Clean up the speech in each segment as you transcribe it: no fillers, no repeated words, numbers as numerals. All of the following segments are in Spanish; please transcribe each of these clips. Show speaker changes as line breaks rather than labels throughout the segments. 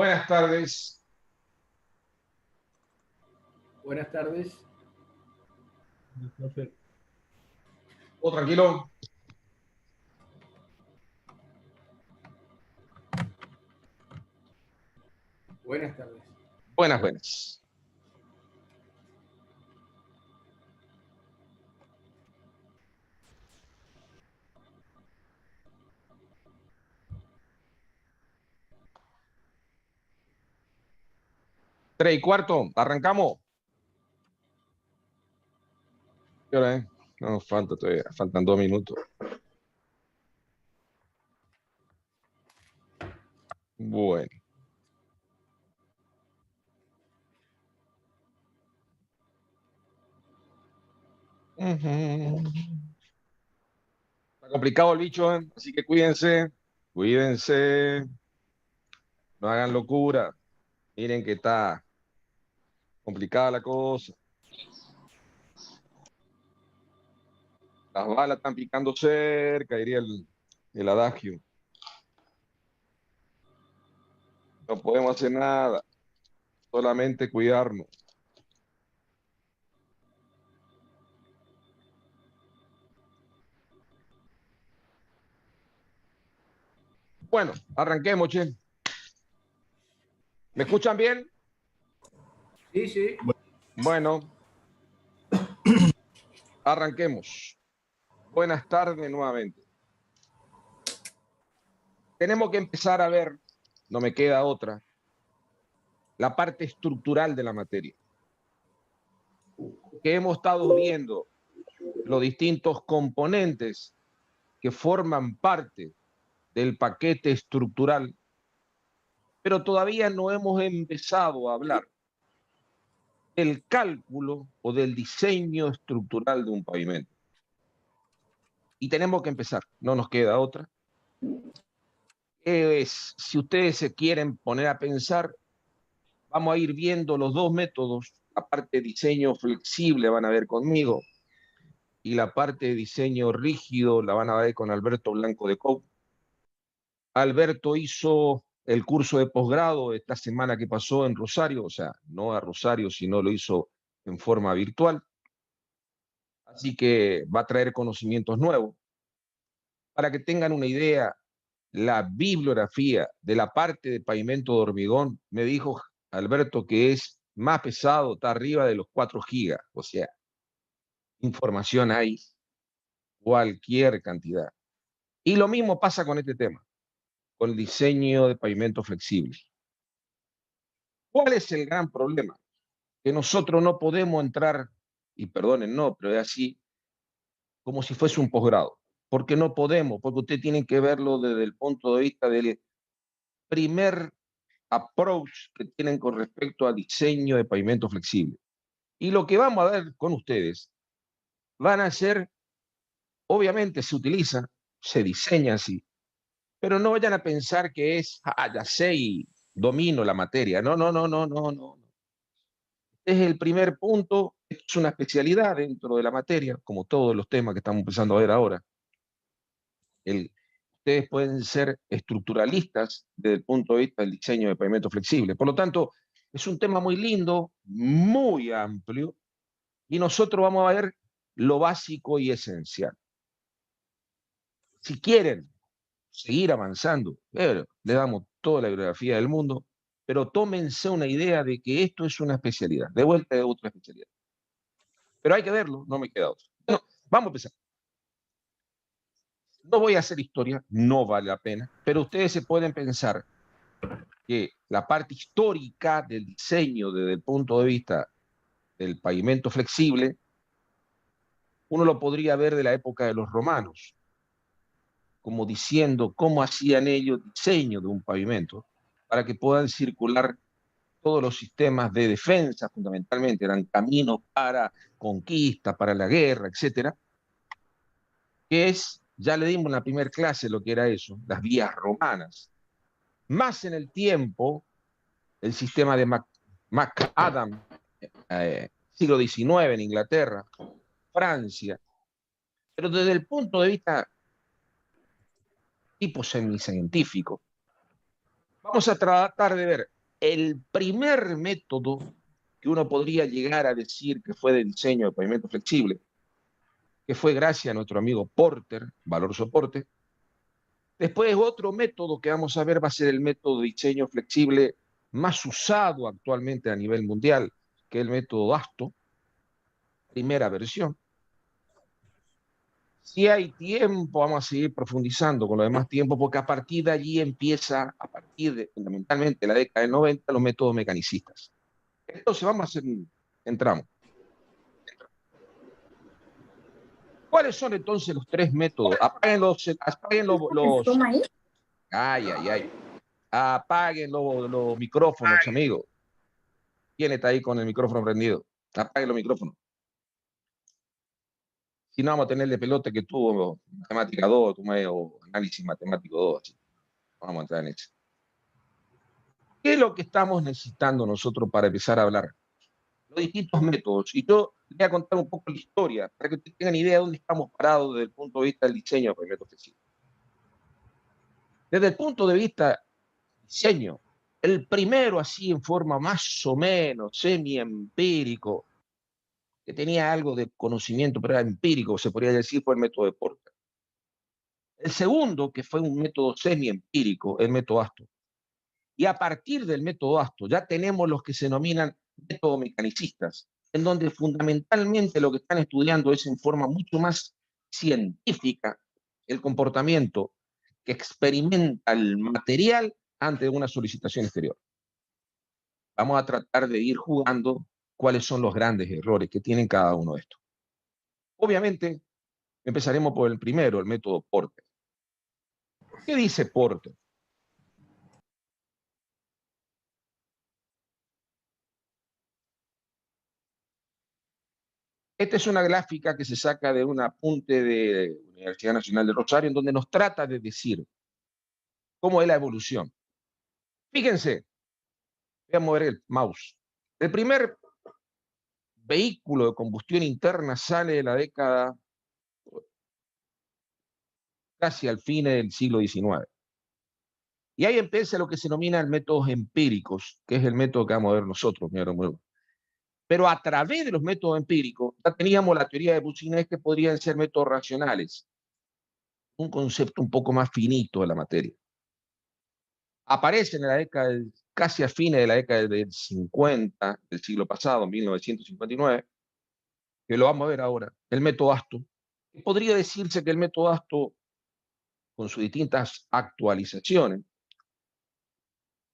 Buenas tardes.
Buenas tardes.
¿Todo tranquilo?
Buenas tardes.
Buenas. Tres y cuarto, arrancamos. ¿Qué hora es? No, falta todavía, faltan 2 minutos. Bueno. Está complicado el bicho, ¿eh? Así que cuídense, no hagan locura. Miren que está complicada la cosa. Las balas están picando cerca, diría el adagio. No podemos hacer nada, solamente cuidarnos. Bueno, arranquemos, che. ¿Me escuchan bien?
Sí.
Bueno, arranquemos. Buenas tardes nuevamente. Tenemos que empezar a ver, no me queda otra, la parte estructural de la materia. Que hemos estado viendo los distintos componentes que forman parte del paquete estructural, pero todavía no hemos empezado a hablar del cálculo o del diseño estructural de un pavimento. Y tenemos que empezar, no nos queda otra. Si ustedes se quieren poner a pensar, vamos a ir viendo los dos métodos. La parte de diseño flexible van a ver conmigo y la parte de diseño rígido la van a ver con Alberto Blanco de Cou. Alberto hizo el curso de posgrado esta semana que pasó en Rosario, o sea, no a Rosario, sino lo hizo en forma virtual. Así que va a traer conocimientos nuevos. Para que tengan una idea, la bibliografía de la parte de pavimento de hormigón, me dijo Alberto que es más pesado, está arriba de los 4 gigas, o sea, información hay cualquier cantidad. Y lo mismo pasa con este tema, con el diseño de pavimento flexible. ¿Cuál es el gran problema? Que nosotros no podemos entrar, y perdonen, no, pero es así, como si fuese un posgrado. Porque no podemos, porque usted tiene que verlo desde el punto de vista del primer approach que tienen con respecto al diseño de pavimento flexible. Y lo que vamos a ver con ustedes van a ser, obviamente se utiliza, se diseña así, pero no vayan a pensar que es, ya sé y domino la materia. No. Este es el primer punto, es una especialidad dentro de la materia, como todos los temas que estamos empezando a ver ahora. Ustedes pueden ser estructuralistas desde el punto de vista del diseño de pavimento flexible. Por lo tanto, es un tema muy lindo, muy amplio, y nosotros vamos a ver lo básico y esencial. Si quieren seguir avanzando, le damos toda la bibliografía del mundo, pero tómense una idea de que esto es una especialidad, de vuelta de otra especialidad. Pero hay que verlo, no me queda otro. Bueno, vamos a empezar. No voy a hacer historia, no vale la pena, pero ustedes se pueden pensar que la parte histórica del diseño desde el punto de vista del pavimento flexible, uno lo podría ver de la época de los romanos, como diciendo cómo hacían ellos diseño de un pavimento para que puedan circular todos los sistemas de defensa, fundamentalmente eran caminos para conquista, para la guerra, etcétera, que es, ya le dimos en la primera clase lo que era eso, las vías romanas. Más en el tiempo, el sistema de McAdam, siglo XIX en Inglaterra, Francia, pero desde el punto de vista tipo semicientífico, Vamos a tratar de ver el primer método que uno podría llegar a decir que fue de diseño de pavimento flexible, que fue gracias a nuestro amigo Porter, valor soporte. Después otro método que vamos a ver va a ser el método de diseño flexible más usado actualmente a nivel mundial, que es el método ASTO, primera versión. Si hay tiempo, vamos a seguir profundizando con lo demás tiempo, porque a partir de allí empieza, a partir de fundamentalmente la década del 90, los métodos mecanicistas. Entonces vamos a hacer, entramos. ¿Cuáles son entonces los tres métodos? Apaguen los ay, ay, ay. Apaguen los micrófonos, amigos. ¿Quién está ahí con el micrófono prendido? Apaguen los micrófonos. Si no, vamos a tener de pelota que tuvo matemática 2, o análisis matemático 2. Así. Vamos a entrar en eso. ¿Qué es lo que estamos necesitando nosotros para empezar a hablar? Los distintos métodos. Y yo les voy a contar un poco la historia para que ustedes tengan idea de dónde estamos parados desde el punto de vista del diseño de métodos flexibles. Desde el punto de vista diseño, el primero así en forma más o menos semi-empírico, que tenía algo de conocimiento, pero era empírico, se podría decir, fue el método de Porter. El segundo, que fue un método semi-empírico, el método ASTO. Y a partir del método ASTO ya tenemos los que se denominan métodos mecanicistas, en donde fundamentalmente lo que están estudiando es en forma mucho más científica el comportamiento que experimenta el material ante una solicitación exterior. Vamos a tratar de ir jugando cuáles son los grandes errores que tienen cada uno de estos. Obviamente, empezaremos por el primero, el método Porter. ¿Qué dice Porter? Esta es una gráfica que se saca de un apunte de la Universidad Nacional de Rosario, en donde nos trata de decir cómo es la evolución. Fíjense, voy a mover el mouse. El primer vehículo de combustión interna sale de la década casi al fin del siglo XIX. Y ahí empieza lo que se denomina métodos empíricos, que es el método que vamos a ver nosotros, pero a través de los métodos empíricos ya teníamos la teoría de Boussinet, que podrían ser métodos racionales, un concepto un poco más finito de la materia. Aparece en la década, casi a fines de la década del 50 del siglo pasado, 1959, que lo vamos a ver ahora, el método ASTO. Podría decirse que el método ASTO, con sus distintas actualizaciones,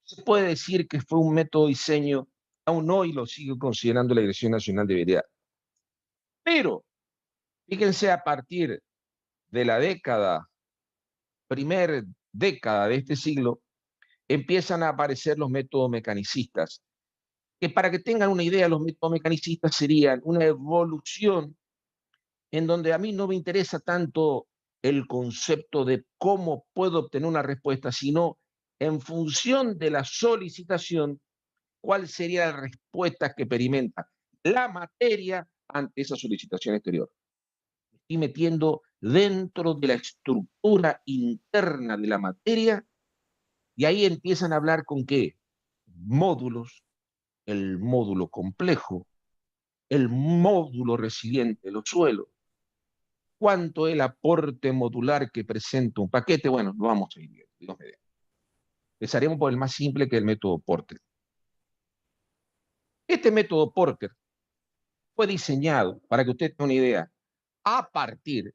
se puede decir que fue un método de diseño, aún hoy lo sigue considerando la Dirección Nacional de Vialidad. Pero, fíjense, a partir de la primera década de este siglo, empiezan a aparecer los métodos mecanicistas, que para que tengan una idea, los métodos mecanicistas serían una evolución en donde a mí no me interesa tanto el concepto de cómo puedo obtener una respuesta, sino en función de la solicitación, cuál sería la respuesta que experimenta la materia ante esa solicitación exterior. Me estoy metiendo dentro de la estructura interna de la materia y ahí empiezan a hablar con qué módulos, el módulo complejo, el módulo resiliente de los suelos, cuánto es el aporte modular que presenta un paquete. Bueno, lo vamos a ir viendo, Dios mediante. Empezaremos por el más simple, que es el método Porter. Este método Porter fue diseñado, para que usted tenga una idea, a partir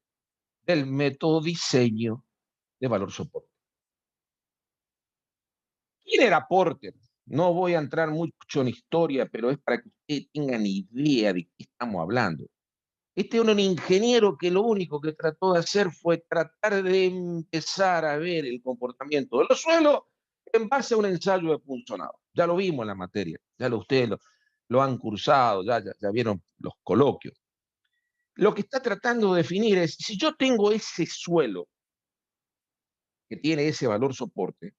del método diseño de valor soporte. ¿Quién era Porter? No voy a entrar mucho en historia, pero es para que ustedes tengan idea de qué estamos hablando. Este era un ingeniero que lo único que trató de hacer fue tratar de empezar a ver el comportamiento de los suelos en base a un ensayo de punzonado. Ya lo vimos en la materia, ustedes lo han cursado, ya vieron los coloquios. Lo que está tratando de definir es, si yo tengo ese suelo que tiene ese valor soporte,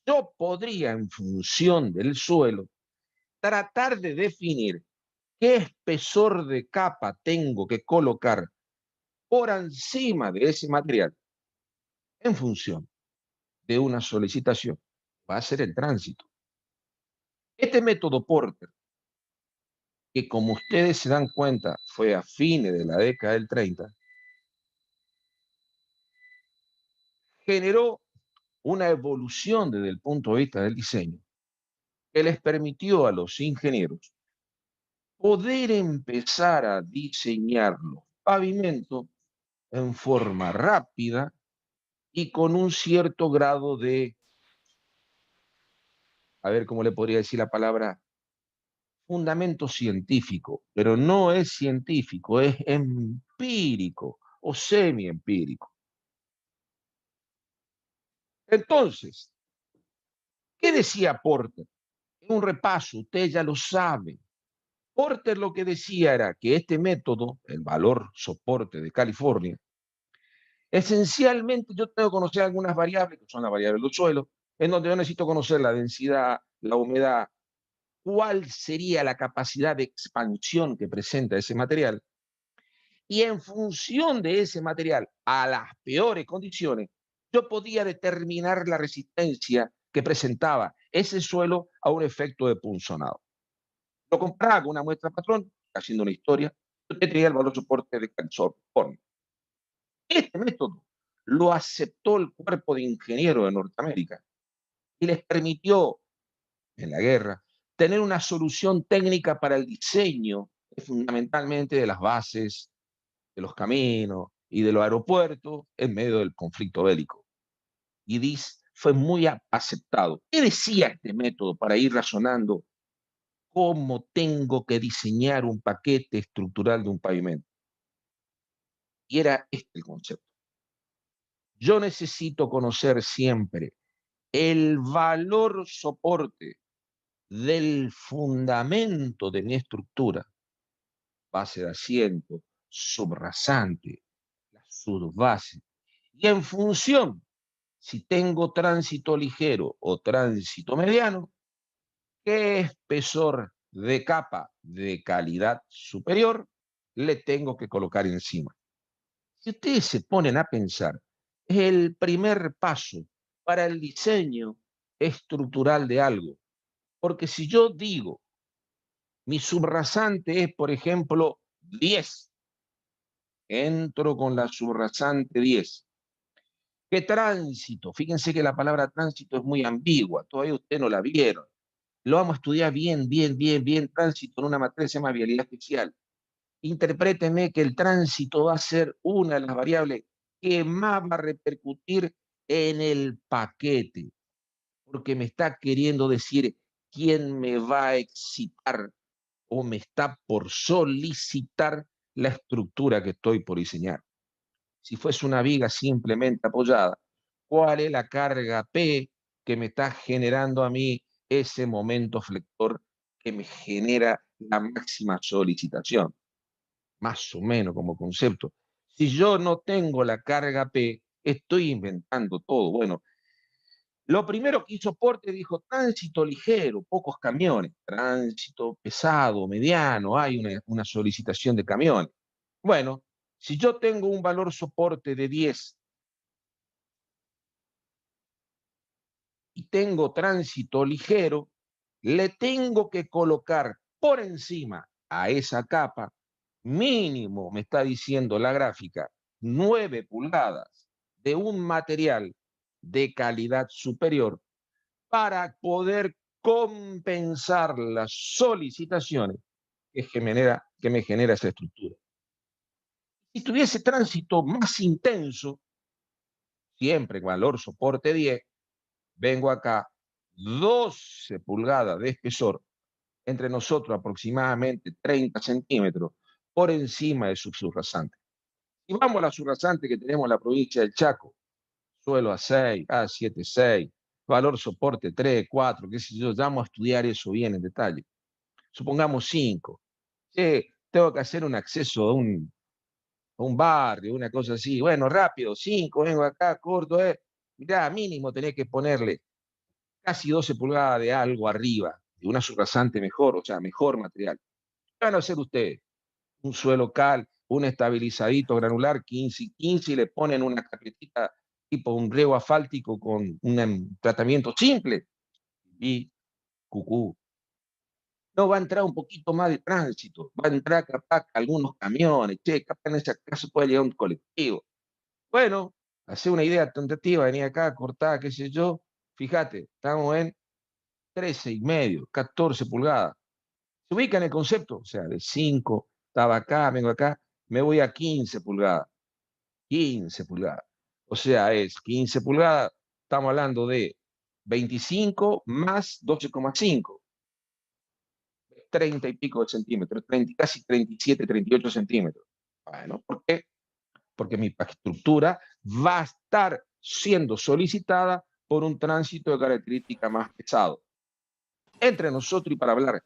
yo podría, en función del suelo, tratar de definir qué espesor de capa tengo que colocar por encima de ese material en función de una solicitación. va a ser el tránsito. Este método Porter, que como ustedes se dan cuenta, fue a fines de la década del 30, generó una evolución desde el punto de vista del diseño que les permitió a los ingenieros poder empezar a diseñar los pavimentos en forma rápida y con un cierto grado de, a ver cómo le podría decir la palabra, fundamento científico, pero no es científico, es empírico o semi-empírico. Entonces, ¿qué decía Porter? En un repaso, usted ya lo sabe. Porter lo que decía era que este método, el valor soporte de California, esencialmente yo tengo que conocer algunas variables, que son las variables del suelo, en donde yo necesito conocer la densidad, la humedad, cuál sería la capacidad de expansión que presenta ese material, y en función de ese material, a las peores condiciones, yo podía determinar la resistencia que presentaba ese suelo a un efecto de punzonado. Lo comparaba con una muestra patrón, haciendo una historia, yo tenía el valor soporte de California. Este método lo aceptó el cuerpo de ingenieros de Norteamérica y les permitió, en la guerra, tener una solución técnica para el diseño, fundamentalmente de las bases, de los caminos y de los aeropuertos en medio del conflicto bélico. Y fue muy aceptado. ¿Qué decía este método para ir razonando cómo tengo que diseñar un paquete estructural de un pavimento? Y era este el concepto. Yo necesito conocer siempre el valor soporte del fundamento de mi estructura, base de asiento, subrasante, la subbase, y en función, si tengo tránsito ligero o tránsito mediano, qué espesor de capa de calidad superior le tengo que colocar encima. Si ustedes se ponen a pensar, es el primer paso para el diseño estructural de algo. Porque si yo digo, mi subrasante es, por ejemplo, 10, entro con la subrasante 10. ¿Qué tránsito? Fíjense que la palabra tránsito es muy ambigua, todavía ustedes no la vieron. Lo vamos a estudiar bien, tránsito en una materia que se llama vialidad especial. Interpréteme que el tránsito va a ser una de las variables que más va a repercutir en el paquete, porque me está queriendo decir quién me va a excitar o me está por solicitar la estructura que estoy por diseñar. Si fuese una viga simplemente apoyada, ¿cuál es la carga P que me está generando a mí ese momento flector que me genera la máxima solicitación? Más o menos como concepto. Si yo no tengo la carga P, estoy inventando todo. Bueno, lo primero que hizo Porter dijo tránsito ligero, pocos camiones, tránsito pesado, mediano, hay una solicitación de camiones. Bueno, si yo tengo un valor soporte de 10 y tengo tránsito ligero, le tengo que colocar por encima a esa capa, mínimo, me está diciendo la gráfica, 9 pulgadas de un material de calidad superior para poder compensar las solicitaciones que me genera esa estructura. Si tuviese tránsito más intenso, siempre valor soporte 10, vengo acá, 12 pulgadas de espesor, entre nosotros aproximadamente 30 centímetros, por encima de su subrasante. Y vamos a la subrasante que tenemos en la provincia del Chaco, suelo A6, A7, 6, valor soporte 3, 4, qué sé yo, vamos a estudiar eso bien en detalle. Supongamos 5. Sí, tengo que hacer un acceso a un barrio, una cosa así. Bueno, rápido, 5, vengo acá, corto, mirá, mínimo tenés que ponerle casi 12 pulgadas de algo arriba, de una subrasante mejor, o sea, mejor material. ¿Qué van a hacer ustedes? Un suelo cal, un estabilizadito granular 15 y 15 y le ponen una carpetita tipo un riego asfáltico con un tratamiento simple. Y cucú, no va a entrar un poquito más de tránsito, va a entrar capaz algunos camiones, che, capaz en ese caso puede llegar un colectivo. Bueno, hacer una idea tentativa, venir acá, cortar, qué sé yo, fíjate, estamos en 13,5, 14 pulgadas. ¿Se ubica en el concepto? O sea, de 5, estaba acá, vengo acá, me voy a 15 pulgadas. 15 pulgadas. O sea, es 15 pulgadas, estamos hablando de 25 más 12,5, 30 y pico de centímetros, 30, casi 37, 38 centímetros. Bueno, ¿por qué? Porque mi estructura va a estar siendo solicitada por un tránsito de característica más pesado. Entre nosotros y para hablar,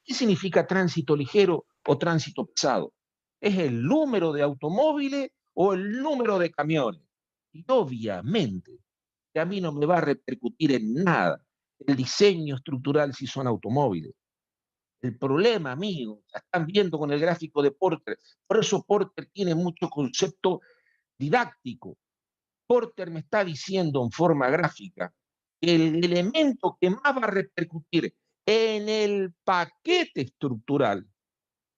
¿qué significa tránsito ligero o tránsito pesado? ¿Es el número de automóviles o el número de camiones? Y obviamente que a mí no me va a repercutir en nada el diseño estructural si son automóviles. El problema, amigo, la están viendo con el gráfico de Porter. Por eso Porter tiene mucho concepto didáctico. Porter me está diciendo en forma gráfica que el elemento que más va a repercutir en el paquete estructural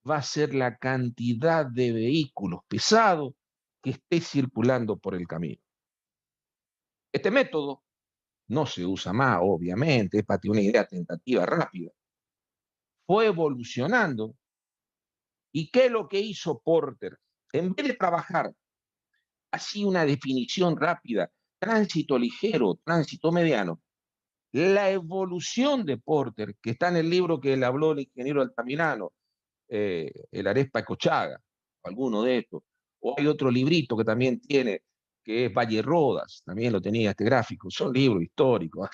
va a ser la cantidad de vehículos pesados que esté circulando por el camino. Este método no se usa más, obviamente, es para tener una idea tentativa rápida. Fue evolucionando. ¿Y qué es lo que hizo Porter? En vez de trabajar así una definición rápida, tránsito ligero, tránsito mediano, la evolución de Porter, que está en el libro que él habló el ingeniero Altamirano, el Arespa Cochaga, alguno de estos, o hay otro librito que también tiene, que es Valle Rodas, también lo tenía este gráfico, son libros históricos.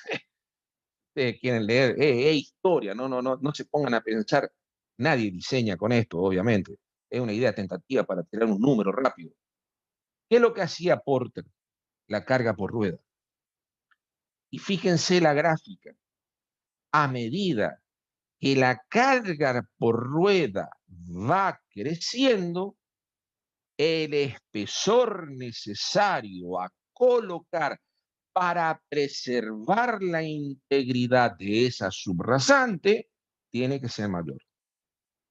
Ustedes quieren leer, historia, no se pongan a pensar, nadie diseña con esto, obviamente, es una idea tentativa para tirar un número rápido. ¿Qué es lo que hacía Porter? La carga por rueda. Y fíjense la gráfica, a medida que la carga por rueda va creciendo, el espesor necesario a colocar para preservar la integridad de esa subrasante tiene que ser mayor.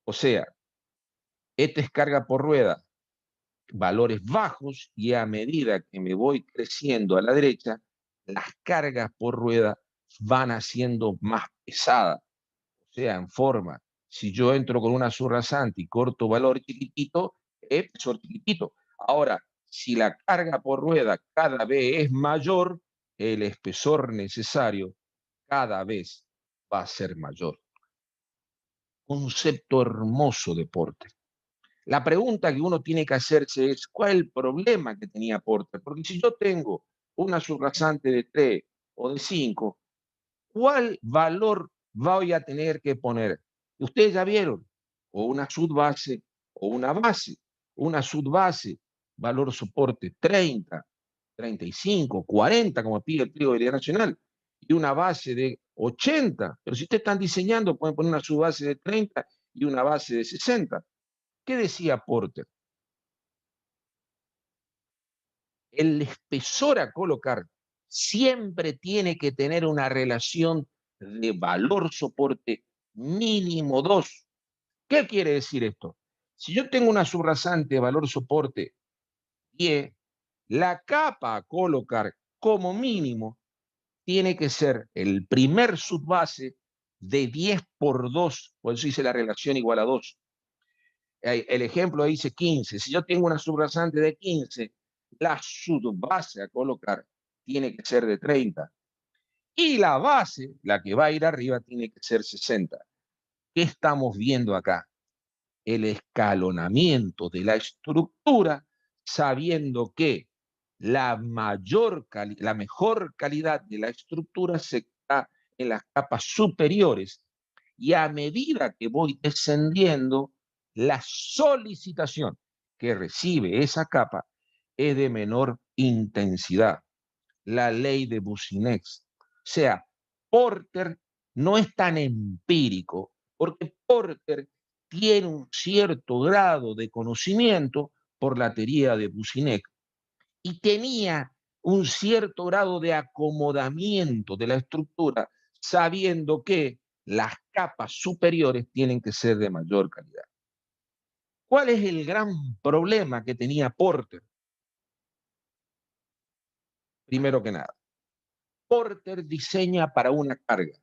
O sea, esta es carga por rueda, valores bajos, y a medida que me voy creciendo a la derecha, las cargas por rueda van haciendo más pesadas. O sea, en forma, si yo entro con una subrasante y corto valor chiquitito, es espesor chiquitito. Ahora, si la carga por rueda cada vez es mayor, el espesor necesario cada vez va a ser mayor. Concepto hermoso de Porter. La pregunta que uno tiene que hacerse es, ¿cuál es el problema que tenía Porter? Porque si yo tengo una subrasante de 3 o de 5, ¿cuál valor voy a tener que poner? Ustedes ya vieron, o una subbase o una base. Una subbase, valor soporte 30, 35, 40, como pide el pliego de idea nacional, y una base de 80. Pero si ustedes están diseñando, pueden poner una subbase de 30 y una base de 60. ¿Qué decía Porter? El espesor a colocar siempre tiene que tener una relación de valor soporte mínimo 2. ¿Qué quiere decir esto? Si yo tengo una subrasante de valor soporte 10, la capa a colocar como mínimo tiene que ser el primer subbase de 10 por 2, por eso dice la relación igual a 2. El ejemplo dice 15. Si yo tengo una subrasante de 15, la subbase a colocar tiene que ser de 30. Y la base, la que va a ir arriba, tiene que ser 60. ¿Qué estamos viendo acá? El escalonamiento de la estructura, sabiendo que la mejor calidad de la estructura se está en las capas superiores, y a medida que voy descendiendo, la solicitación que recibe esa capa es de menor intensidad. La ley de Businex. O sea, Porter no es tan empírico, porque Porter tiene un cierto grado de conocimiento por la teoría de Businex y tenía un cierto grado de acomodamiento de la estructura sabiendo que las capas superiores tienen que ser de mayor calidad. ¿Cuál es el gran problema que tenía Porter? Primero que nada, Porter diseña para una carga,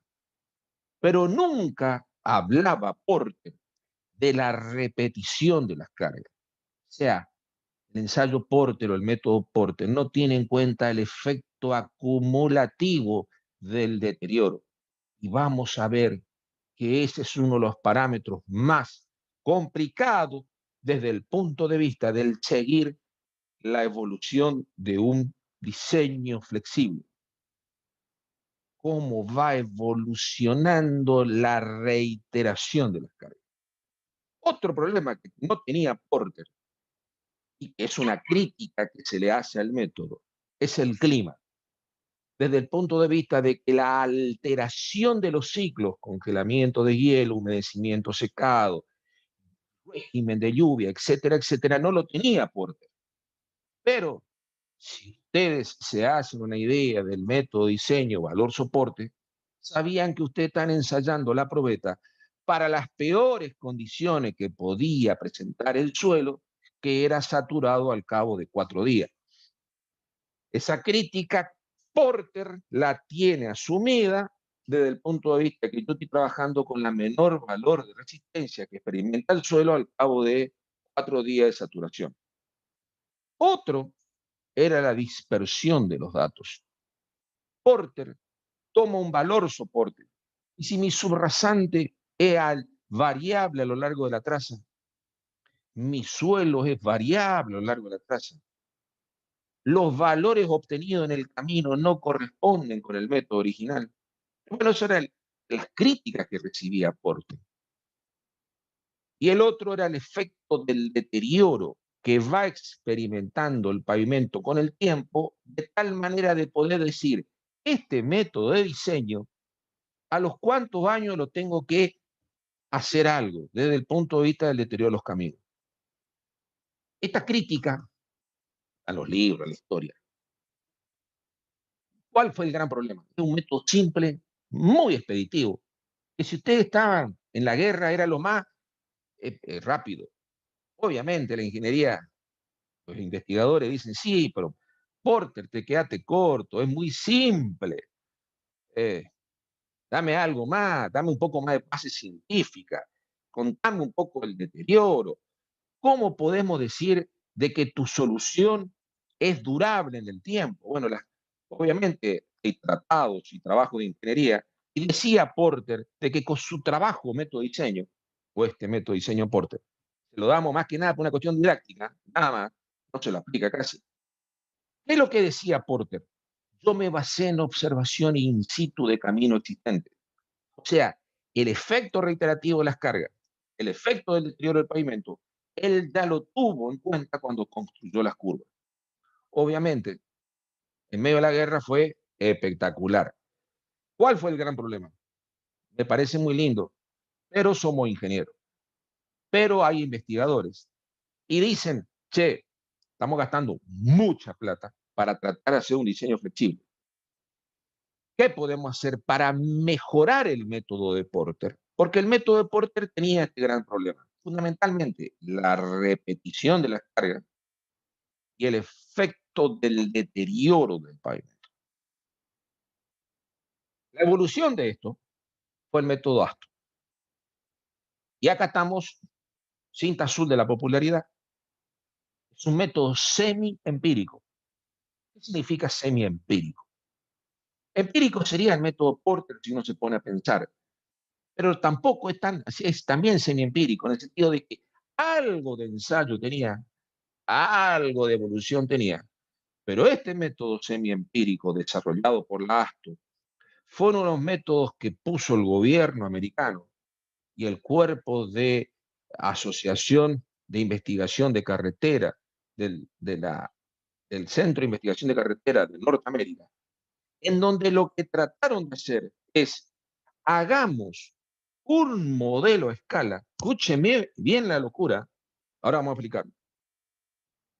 pero nunca hablaba Porter de la repetición de las cargas. O sea, el ensayo Porter o el método Porter no tiene en cuenta el efecto acumulativo del deterioro. Y vamos a ver que ese es uno de los parámetros más complicados desde el punto de vista del seguir la evolución de un diseño flexible. Cómo va evolucionando la reiteración de las cargas. Otro problema que no tenía Porter, y que es una crítica que se le hace al método, es el clima. Desde el punto de vista de que la alteración de los ciclos, congelamiento de hielo, humedecimiento secado, régimen de lluvia, etcétera, etcétera, no lo tenía Porter. Pero si ustedes se hacen una idea del método diseño, valor, soporte, sabían que ustedes están ensayando la probeta para las peores condiciones que podía presentar el suelo, que era saturado al cabo de 4 días. Esa crítica Porter la tiene asumida desde el punto de vista que yo estoy trabajando con la menor valor de resistencia que experimenta el suelo al cabo de 4 días de saturación. Otro era la dispersión de los datos. Porter toma un valor soporte. Y si mi subrasante es variable a lo largo de la traza, mi suelo es variable a lo largo de la traza, los valores obtenidos en el camino no corresponden con el método original. Bueno, eso era las críticas que recibía Porter. Y el otro era el efecto del deterioro que va experimentando el pavimento con el tiempo, de tal manera de poder decir, este método de diseño, ¿a los cuántos años lo tengo que hacer algo desde el punto de vista del deterioro de los caminos? Esta crítica a los libros, a la historia. ¿Cuál fue el gran problema? Es un método simple, muy expeditivo, que si ustedes estaban en la guerra era lo más rápido. Obviamente la ingeniería, los investigadores dicen, sí, pero Porter, te quedaste corto, es muy simple. Eh, Dame algo más, dame un poco más de base científica, contame un poco el deterioro. ¿Cómo podemos decir de que tu solución es durable en el tiempo? Bueno, obviamente hay tratados y trabajos de ingeniería, y decía Porter de que con su trabajo, método de diseño, o este método de diseño Porter, se lo damos más que nada por una cuestión didáctica, nada más, no se lo aplica casi. ¿Qué es lo que decía Porter? Yo me basé en observación in situ de camino existente. O sea, el efecto reiterativo de las cargas, el efecto del deterioro del pavimento, él ya lo tuvo en cuenta cuando construyó las curvas. Obviamente, en medio de la guerra fue espectacular. ¿Cuál fue el gran problema? Me parece muy lindo, pero somos ingenieros. Pero hay investigadores y dicen, che, estamos gastando mucha plata para tratar de hacer un diseño flexible. ¿Qué podemos hacer para mejorar el método de Porter? Porque el método de Porter tenía este gran problema. Fundamentalmente, la repetición de las cargas y el efecto del deterioro del pavimento. La evolución de esto fue el método ASTO. Y acá estamos, cinta azul de la popularidad. Es un método semi-empírico. ¿Qué significa semi-empírico? Empírico sería el método Porter si uno se pone a pensar, pero tampoco es también semi-empírico, en el sentido de que algo de ensayo tenía, algo de evolución tenía, pero este método semi-empírico desarrollado por la ASTO fue uno de los métodos que puso el gobierno americano y el cuerpo de Asociación de Investigación de Carretera del Centro de Investigación de Carretera de Norteamérica, en donde lo que trataron de hacer es hagamos un modelo a escala. Escúcheme bien la locura. Ahora vamos a explicar.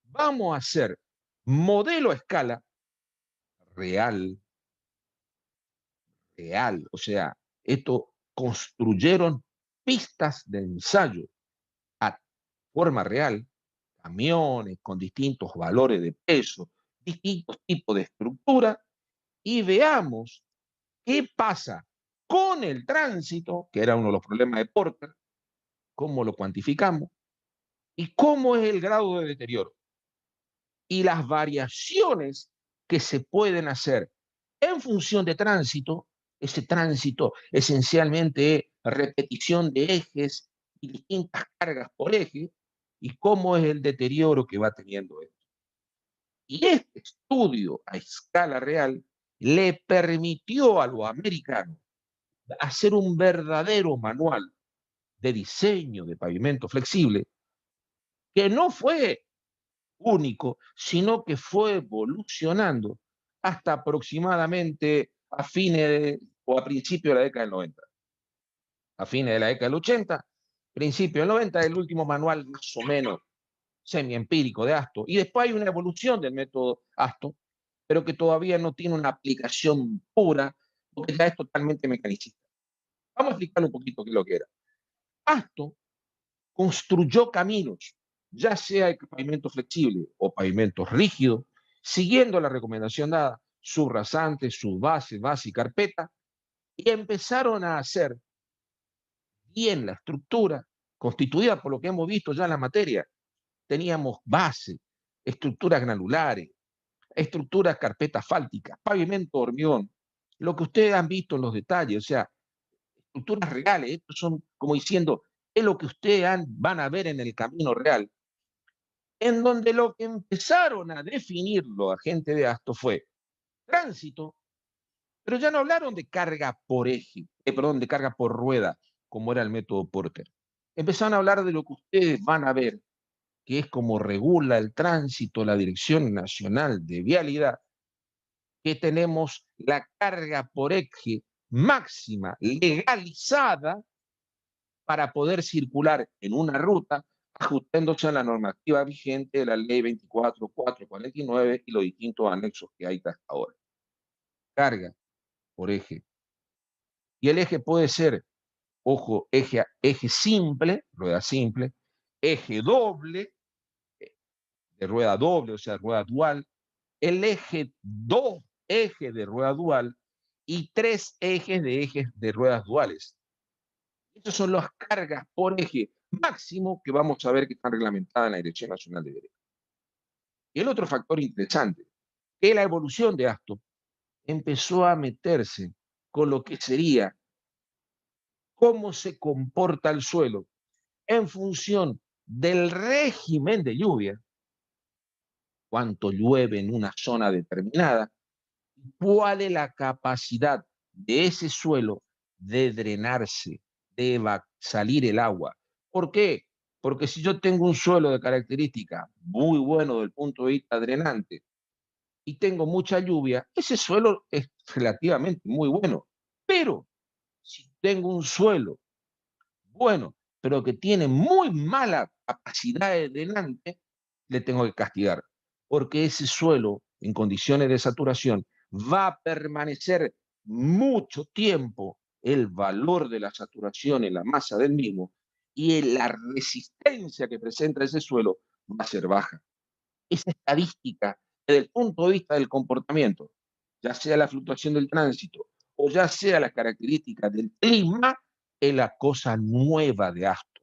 Vamos a hacer modelo a escala real, real. O sea, esto construyeron pistas de ensayo a forma real, camiones con distintos valores de peso, distintos tipos de estructura, y veamos qué pasa con el tránsito, que era uno de los problemas de Porter, cómo lo cuantificamos y cómo es el grado de deterioro y las variaciones que se pueden hacer en función de tránsito. Ese tránsito esencialmente es repetición de ejes y distintas cargas por eje, y cómo es el deterioro que va teniendo esto. Y este estudio a escala real le permitió a los americanos hacer un verdadero manual de diseño de pavimento flexible que no fue único, sino que fue evolucionando hasta aproximadamente a fines o a principios de la década del 90. A fines de la década del 80, principios del 90, el último manual más o menos semi-empírico de ASTO. Y después hay una evolución del método ASTO, pero que todavía no tiene una aplicación pura, porque ya es totalmente mecanicista. Vamos a explicarle un poquito qué es lo que era. ASTO construyó caminos, ya sea de pavimento flexible o pavimentos rígidos, siguiendo la recomendación dada, subrasante, subbase, base y carpeta, y empezaron a hacer bien la estructura, constituida por lo que hemos visto ya en la materia. Teníamos base, estructuras granulares, estructuras carpetas fálticas, pavimento hormigón, lo que ustedes han visto en los detalles, o sea, estructuras reales. Estos son como diciendo, es lo que ustedes van a ver en el camino real, en donde lo que empezaron a definir los agentes de ASTO fue tránsito, pero ya no hablaron de carga por eje, perdón, de carga por rueda, como era el método Porter. Empezaron a hablar de lo que ustedes van a ver, que es como regula el tránsito la Dirección Nacional de Vialidad, que tenemos la carga por eje máxima legalizada para poder circular en una ruta, ajustándose a la normativa vigente de la ley 24.449 y los distintos anexos que hay hasta ahora. Carga por eje. Y el eje puede ser, ojo, eje simple, rueda simple, eje doble, de rueda doble, o sea, rueda dual, el eje 2 ejes de rueda dual y 3 ejes de ruedas duales. Estas son las cargas por eje máximo que vamos a ver que están reglamentadas en la Dirección Nacional de Derecho. Y el otro factor interesante, que la evolución de ASTO empezó a meterse con lo que sería cómo se comporta el suelo en función del régimen de lluvia, cuánto llueve en una zona determinada, cuál es la capacidad de ese suelo de drenarse, de salir el agua. ¿Por qué? Porque si yo tengo un suelo de característica muy bueno desde el punto de vista drenante y tengo mucha lluvia, ese suelo es relativamente muy bueno. Pero si tengo un suelo bueno, pero que tiene muy mala capacidad de drenante, le tengo que castigar, porque ese suelo en condiciones de saturación va a permanecer mucho tiempo el valor de la saturación en la masa del mismo, y la resistencia que presenta ese suelo va a ser baja. Esa estadística, desde el punto de vista del comportamiento, ya sea la fluctuación del tránsito o ya sea las características del clima, es la cosa nueva de ASTO.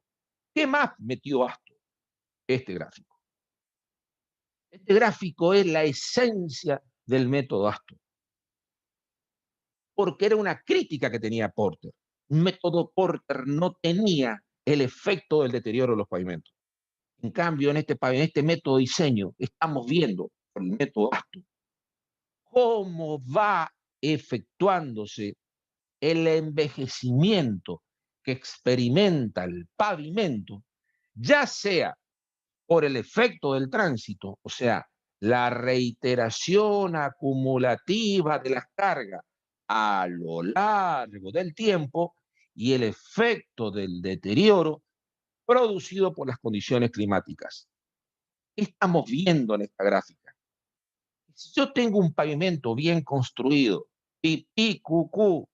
¿Qué más metió ASTO? Este gráfico. Este gráfico es la esencia del método ASTO, porque era una crítica que tenía Porter. Un método Porter no tenía el efecto del deterioro de los pavimentos. En cambio, en este método de diseño, estamos viendo, por el método ASTO, cómo va efectuándose el envejecimiento que experimenta el pavimento, ya sea por el efecto del tránsito, o sea, la reiteración acumulativa de las cargas a lo largo del tiempo y el efecto del deterioro producido por las condiciones climáticas. ¿Qué estamos viendo en esta gráfica? Si yo tengo un pavimento bien construido, pipí, cucú,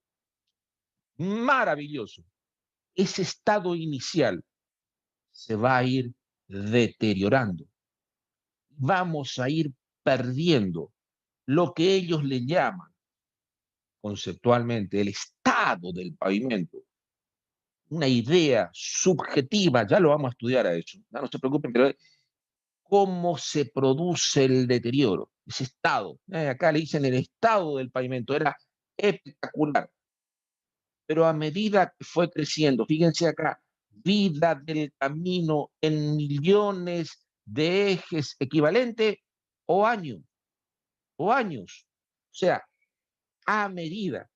maravilloso. Ese estado inicial se va a ir deteriorando. Vamos a ir perdiendo lo que ellos le llaman conceptualmente el estado del pavimento, una idea subjetiva, ya lo vamos a estudiar a eso, ya no se preocupen, pero cómo se produce el deterioro, ese estado. Acá le dicen el estado del pavimento, era espectacular, pero a medida que fue creciendo, fíjense acá, vida del camino en millones de ejes equivalente o años, o años. O sea, a medida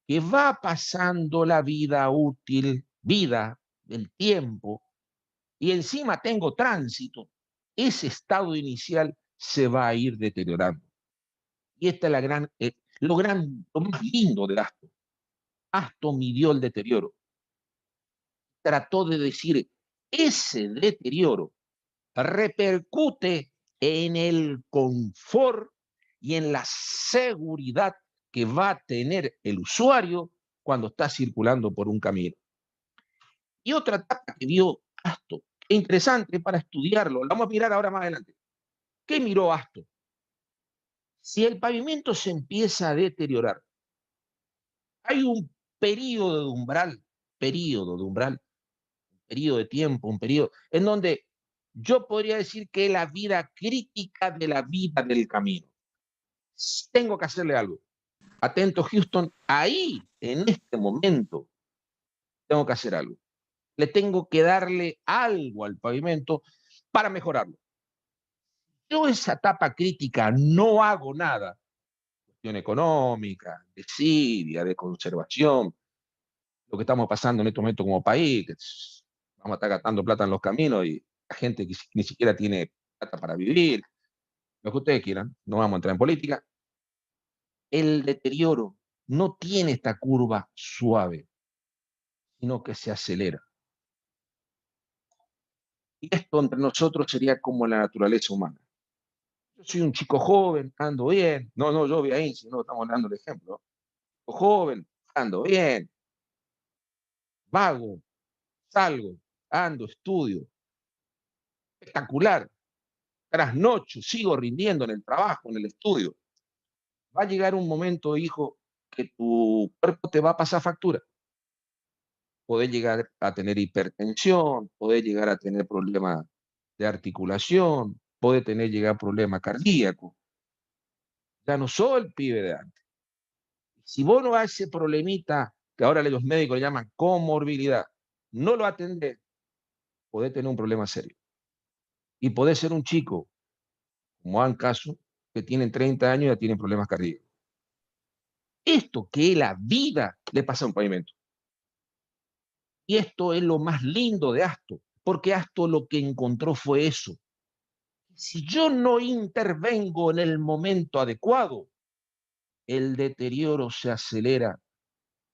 que va pasando la vida útil, vida, el tiempo, y encima tengo tránsito, ese estado inicial se va a ir deteriorando. Y esta es lo más lindo de Aston. Aston midió el deterioro. Trató de decir, ese deterioro repercute en el confort y en la seguridad que va a tener el usuario cuando está circulando por un camino. Y otra etapa que vio Aston, interesante para estudiarlo, lo vamos a mirar ahora más adelante. ¿Qué miró Aston? Si el pavimento se empieza a deteriorar, hay un periodo de umbral, periodo de tiempo, un periodo en donde yo podría decir que es la vida crítica de la vida del camino. Tengo que hacerle algo. Atento, Houston, ahí, en este momento, tengo que hacer algo. Le tengo que darle algo al pavimento para mejorarlo. Yo esa etapa crítica no hago nada, cuestión económica, de desidia, de conservación, lo que estamos pasando en este momento como país, que vamos a estar gastando plata en los caminos y la gente que ni siquiera tiene plata para vivir, lo que ustedes quieran, no vamos a entrar en política. El deterioro no tiene esta curva suave, sino que se acelera. Y esto entre nosotros sería como la naturaleza humana. Yo soy un chico joven, ando bien. No, yo voy ahí, si no estamos dando el ejemplo. Chico joven, ando bien, vago, salgo, ando, estudio. Espectacular. Trasnocho, sigo rindiendo en el trabajo, en el estudio. Va a llegar un momento, hijo, que tu cuerpo te va a pasar factura. Podés llegar a tener hipertensión, podés llegar a tener problemas de articulación, podés llegar a problemas cardíacos. Ya no soy el pibe de antes. Si vos no a ese problemita, que ahora los médicos le llaman comorbilidad, no lo atendés, podés tener un problema serio. Y podés ser un chico, como han caso, que tienen 30 años y ya tienen problemas cardíacos. Esto que es la vida le pasa a un pavimento. Y esto es lo más lindo de Aston, porque Aston lo que encontró fue eso. Si yo no intervengo en el momento adecuado, el deterioro se acelera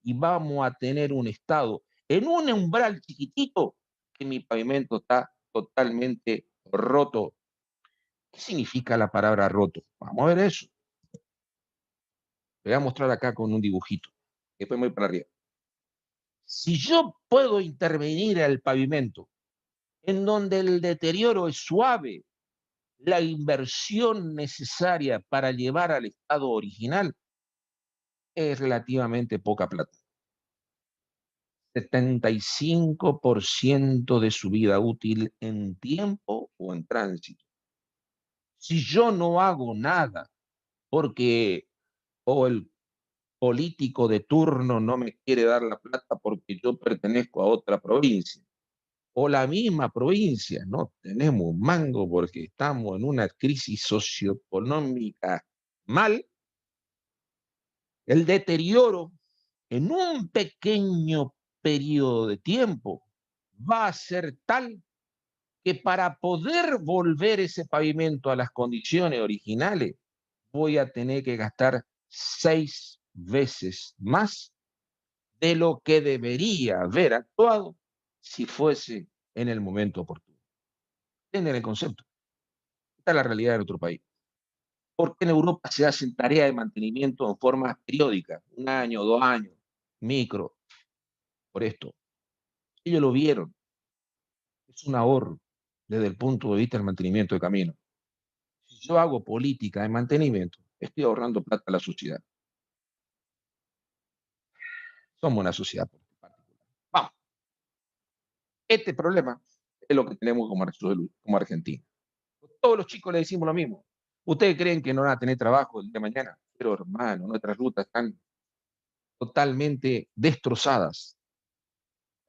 y vamos a tener un estado en un umbral chiquitito que mi pavimento está totalmente roto. ¿Qué significa la palabra roto? Vamos a ver eso. Lo voy a mostrar acá con un dibujito. Después me voy para arriba. Si yo puedo intervenir al pavimento en donde el deterioro es suave, la inversión necesaria para llevar al estado original es relativamente poca plata. 75% de su vida útil en tiempo o en tránsito. Si yo no hago nada porque o el político de turno no me quiere dar la plata porque yo pertenezco a otra provincia, o la misma provincia, no tenemos un mango porque estamos en una crisis socioeconómica mal, el deterioro en un pequeño periodo de tiempo va a ser tal que para poder volver ese pavimento a las condiciones originales, voy a tener que gastar 6 veces más de lo que debería haber actuado si fuese en el momento oportuno. ¿Entienden el concepto? Esta es la realidad de nuestro país. ¿Por qué en Europa se hacen tareas de mantenimiento en forma periódica? Un año, 2 años, micro. por esto. Ellos lo vieron. Es un ahorro desde el punto de vista del mantenimiento de camino. Si yo hago política de mantenimiento, estoy ahorrando plata a la sociedad. Somos una sociedad particular. Vamos. Este problema es lo que tenemos como Argentina. Todos los chicos le decimos lo mismo. ¿Ustedes creen que no van a tener trabajo el día de mañana? Pero hermano, nuestras rutas están totalmente destrozadas.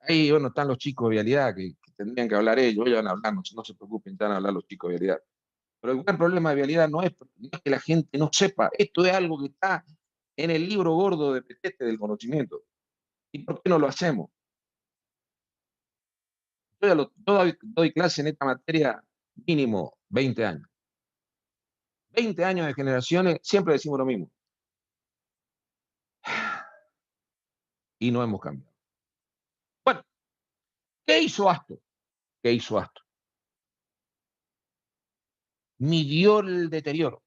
Ahí, bueno, están los chicos de vialidad que tendrían que hablar ellos van a hablar, no se preocupen, ya van a hablar los chicos de vialidad. Pero el gran problema de vialidad no es que la gente no sepa, esto es algo que está en el libro gordo de Petete del conocimiento. ¿Y por qué no lo hacemos? Doy clase en esta materia mínimo 20 años. 20 años de generaciones, siempre decimos lo mismo. Y no hemos cambiado. Bueno, ¿qué hizo Astor? ¿Qué hizo Astor? Midió el deterioro.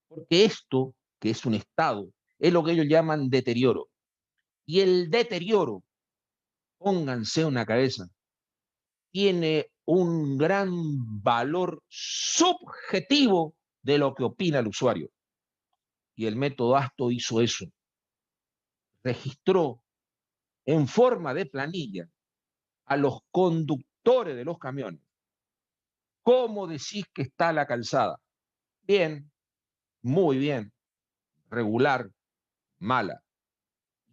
Porque esto, que es un estado, es lo que ellos llaman deterioro. Y el deterioro, pónganse una cabeza, tiene un gran valor subjetivo de lo que opina el usuario. Y el método Astor hizo eso. Registró en forma de planilla a los conductores de los camiones. ¿Cómo decís que está la calzada? Bien, muy bien, regular, mala.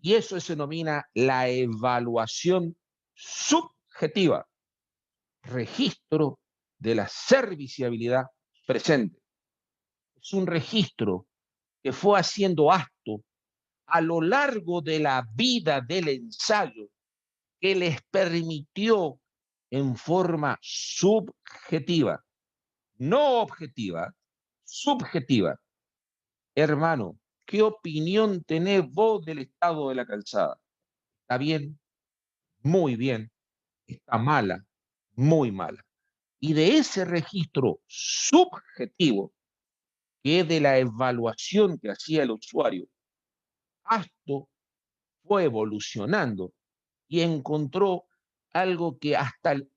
Y eso se denomina la evaluación subjetiva, registro de la serviciabilidad presente. Es un registro que fue haciendo Astor a lo largo de la vida del ensayo que les permitió en forma subjetiva, no objetiva, subjetiva. Hermano, ¿qué opinión tenés vos del estado de la calzada? ¿Está bien? Muy bien. ¿Está mala? Muy mala. Y de ese registro subjetivo, que es de la evaluación que hacía el usuario, Astor fue evolucionando y encontró algo que hasta el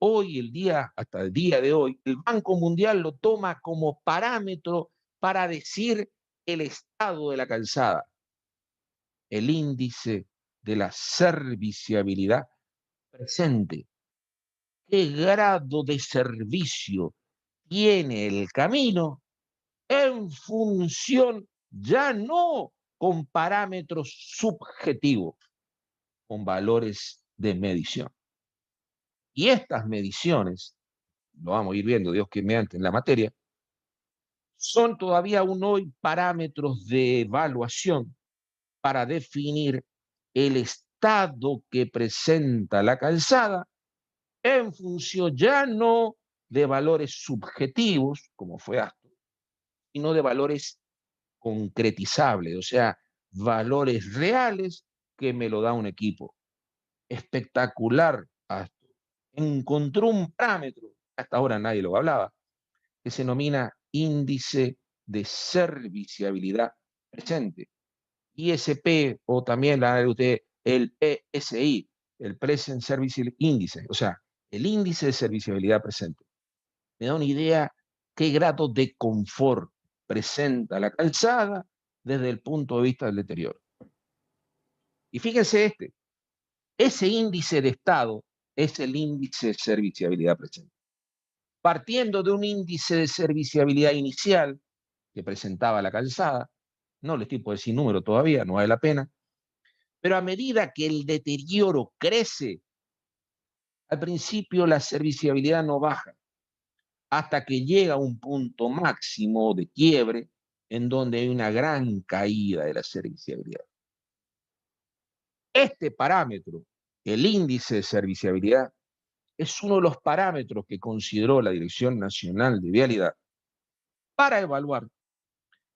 día de hoy, el Banco Mundial lo toma como parámetro para decir el estado de la calzada, el índice de la serviciabilidad presente. ¿Qué grado de servicio tiene el camino en función ya no con parámetros subjetivos, con valores de medición? Y estas mediciones, lo vamos a ir viendo, Dios que mediante en la materia, son todavía aún hoy parámetros de evaluación para definir el estado que presenta la calzada en función ya no de valores subjetivos, como fue Astor, sino de valores concretizables, o sea, valores reales que me lo da un equipo. Espectacular Astor. Encontró un parámetro, hasta ahora nadie lo hablaba, que se denomina índice de serviciabilidad presente. ISP, o también la de usted, el PSI, el Present Service Index, o sea, el índice de serviciabilidad presente. Me da una idea qué grado de confort presenta la calzada desde el punto de vista del deterioro. Y fíjense ese índice de estado es el índice de serviciabilidad presente. Partiendo de un índice de serviciabilidad inicial que presentaba la calzada, no les estoy por decir número todavía, no vale la pena, pero a medida que el deterioro crece, al principio la serviciabilidad no baja, hasta que llega a un punto máximo de quiebre en donde hay una gran caída de la serviciabilidad. Este parámetro, el índice de serviciabilidad, es uno de los parámetros que consideró la Dirección Nacional de Vialidad para evaluar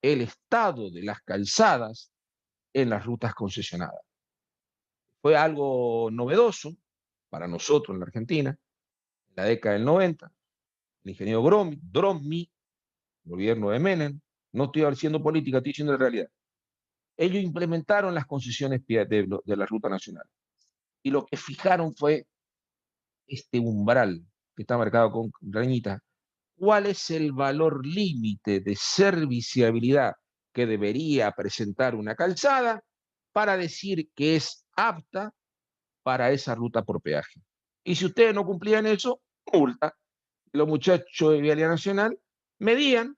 el estado de las calzadas en las rutas concesionadas. Fue algo novedoso para nosotros en la Argentina, en la década del 90, el ingeniero Drommi, gobierno de Menem, no estoy haciendo política, estoy diciendo la realidad. Ellos implementaron las concesiones de la ruta nacional. y lo que fijaron fue este umbral que está marcado con rañitas. ¿Cuál es el valor límite de serviciabilidad que debería presentar una calzada para decir que es apta para esa ruta por peaje? Y si ustedes no cumplían eso, multa. Los muchachos de Vialidad Nacional medían,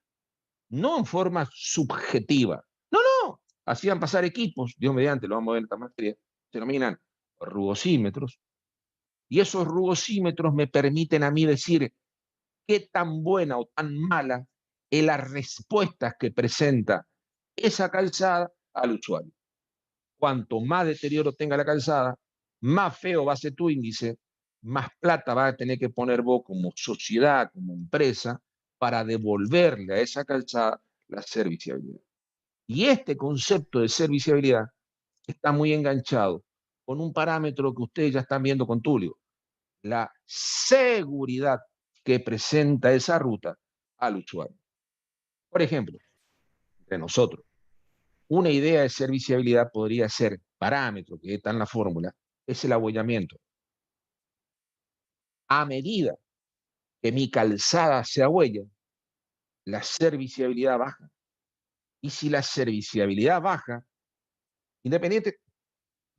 no en forma subjetiva, no, no, hacían pasar equipos, Dios mediante, lo vamos a ver en esta materia, se denominan rugosímetros, y esos rugosímetros me permiten a mí decir qué tan buena o tan mala es las respuestas que presenta esa calzada al usuario. Cuanto más deterioro tenga la calzada, más feo va a ser tu índice, más plata va a tener que poner vos como sociedad, como empresa, para devolverle a esa calzada la serviciabilidad. Y este concepto de serviciabilidad está muy enganchado con un parámetro que ustedes ya están viendo con Tulio, la seguridad que presenta esa ruta al usuario. Por ejemplo, entre nosotros, una idea de serviciabilidad podría ser parámetro, que está en la fórmula, es el abollamiento. A medida que mi calzada se abuella, la serviciabilidad baja. Y si la serviciabilidad baja, independiente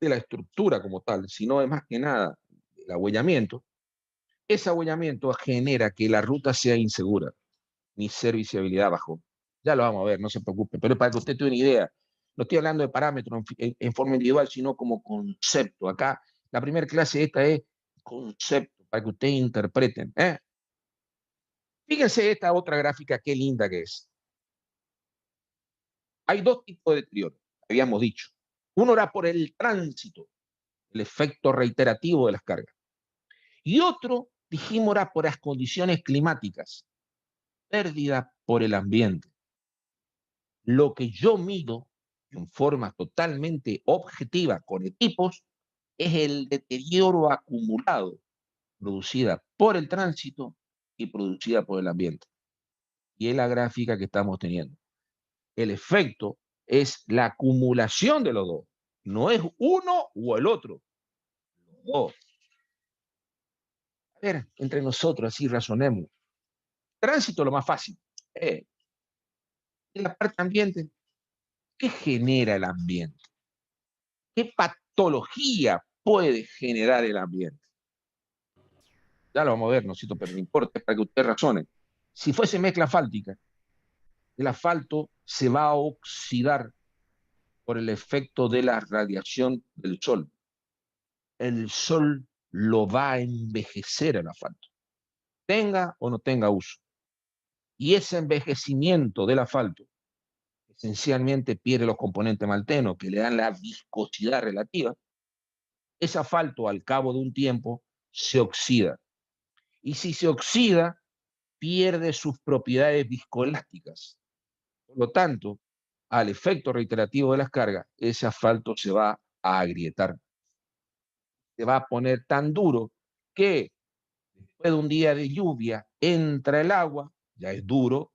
de la estructura como tal, sino es más que nada el abollamiento, ese abollamiento genera que la ruta sea insegura. Mi serviciabilidad bajó. Ya lo vamos a ver, no se preocupe, pero para que usted tenga una idea, no estoy hablando de parámetros en forma individual, sino como concepto. Acá, la primera clase esta es concepto, para que ustedes interpreten. Fíjense esta otra gráfica, qué linda que es. Hay dos tipos de deterioro, habíamos dicho. Uno era por el tránsito, el efecto reiterativo de las cargas. Y otro, dijimos, era por las condiciones climáticas, pérdida por el ambiente. Lo que yo mido en forma totalmente objetiva con equipos es el deterioro acumulado producida por el tránsito y producida por el ambiente. Y es la gráfica que estamos teniendo. El efecto es la acumulación de los dos. No es uno o el otro. Los dos. A ver, entre nosotros así razonemos. Tránsito lo más fácil. En la parte ambiente, ¿qué genera el ambiente? ¿Qué patología puede generar el ambiente? Ya lo vamos a ver, no cito, pero no importa, para que usted razone. Si fuese mezcla asfáltica, el asfalto se va a oxidar por el efecto de la radiación del sol. El sol lo va a envejecer el asfalto, tenga o no tenga uso. Y ese envejecimiento del asfalto esencialmente pierde los componentes maltenos que le dan la viscosidad relativa. Ese asfalto al cabo de un tiempo se oxida. Y si se oxida, pierde sus propiedades viscoelásticas. Por lo tanto, al efecto reiterativo de las cargas, ese asfalto se va a agrietar. Se va a poner tan duro que después de un día de lluvia entra el agua, ya es duro,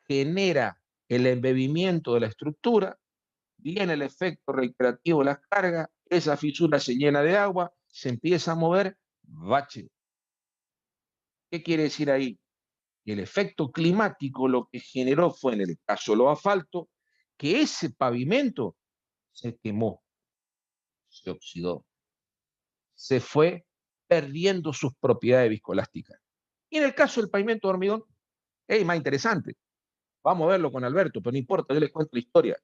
genera el embebimiento de la estructura, viene el efecto reiterativo de las cargas, esa fisura se llena de agua, se empieza a mover, bache. ¿Qué quiere decir ahí? Y el efecto climático lo que generó fue, en el caso de los asfaltos, que ese pavimento se quemó, se oxidó, se fue perdiendo sus propiedades viscoelásticas. Y en el caso del pavimento de hormigón, es más interesante. Vamos a verlo con Alberto, pero no importa, yo les cuento la historia.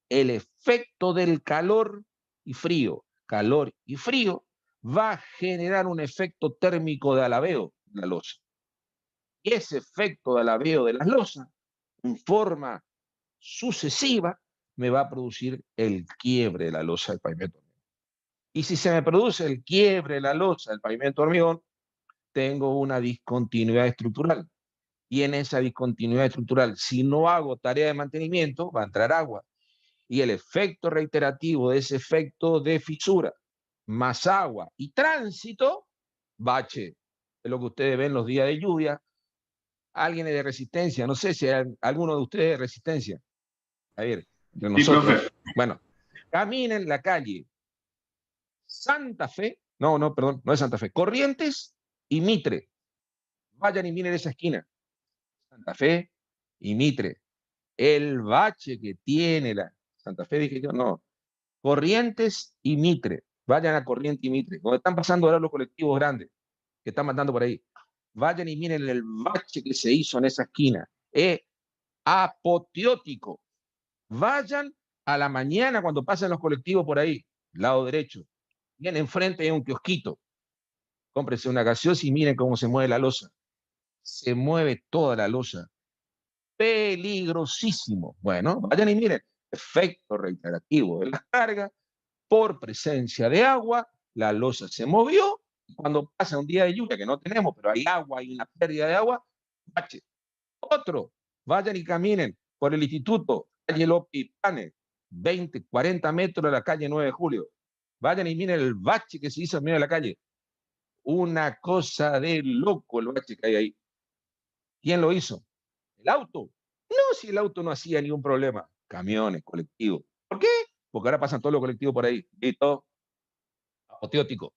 El efecto del calor y frío, va a generar un efecto térmico de alabeo en la losa. Y ese efecto de alabeo de las losas, en forma sucesiva, me va a producir el quiebre de la losa del pavimento. Y si se me produce el quiebre de la losa del pavimento hormigón, tengo una discontinuidad estructural. Y en esa discontinuidad estructural, si no hago tarea de mantenimiento, va a entrar agua. Y el efecto reiterativo de ese efecto de fisura, más agua y tránsito, bache. Es lo que ustedes ven los días de lluvia. Alguien es de resistencia, no sé si hay alguno de ustedes de resistencia. A ver, de
Sí,
nosotros.
profe.
Bueno, camina en la calle, Santa Fe, no, perdón, no es Santa Fe, Corrientes y Mitre. Vayan y miren esa esquina. Santa Fe y Mitre. El bache que tiene la Santa Fe, dije yo, no. Corrientes y Mitre. Vayan a Corrientes y Mitre, donde están pasando ahora los colectivos grandes que están mandando por ahí. Vayan y miren el bache que se hizo en esa esquina. Es apoteótico. Vayan a la mañana cuando pasen los colectivos por ahí, lado derecho. Bien enfrente hay un kiosquito. Cómprense una gaseosa y miren cómo se mueve la losa. Se mueve toda la losa. Peligrosísimo. Bueno, vayan y miren. Efecto reiterativo de la carga por presencia de agua. La losa se movió. Cuando pasa un día de lluvia, que no tenemos, pero hay agua, hay una pérdida de agua, bache. Otro, vayan y caminen por el instituto, calle López Pane, 20, 40 metros de la calle 9 de Julio. Vayan y miren el bache que se hizo en medio de la calle. Una cosa de loco el bache que hay ahí. ¿Quién lo hizo? ¿El auto? No, si el auto no hacía ningún problema. Camiones, colectivos. ¿Por qué? Porque ahora pasan todos los colectivos por ahí. Listo. Apoteótico.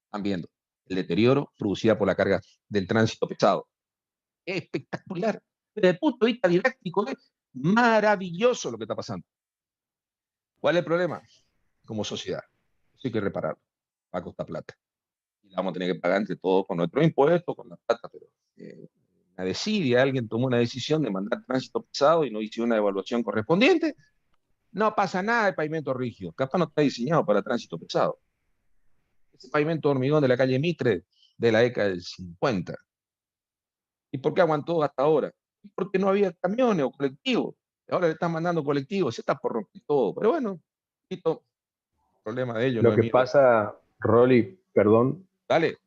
Están viendo el deterioro producido por la carga del tránsito pesado. Es espectacular. Desde el punto de vista didáctico es maravilloso lo que está pasando. ¿Cuál es el problema? Como sociedad. Eso hay que repararlo. Va a costar plata. Y la vamos a tener que pagar entre todos con nuestros impuestos, con la plata, pero una desidia, alguien tomó una decisión de mandar tránsito pesado y no hizo una evaluación correspondiente, no pasa nada de pavimento rígido. Capaz no está diseñado para tránsito pesado. Ese pavimento de hormigón de la calle Mitre de la década del 50. ¿Y por qué aguantó hasta ahora? Porque no había camiones o colectivos. Ahora le están mandando colectivos, se está por romper todo. Pero bueno, listo, problema de ellos, no
Lo
es
que
mío.
pasa, Rolly, perdón,
Dale.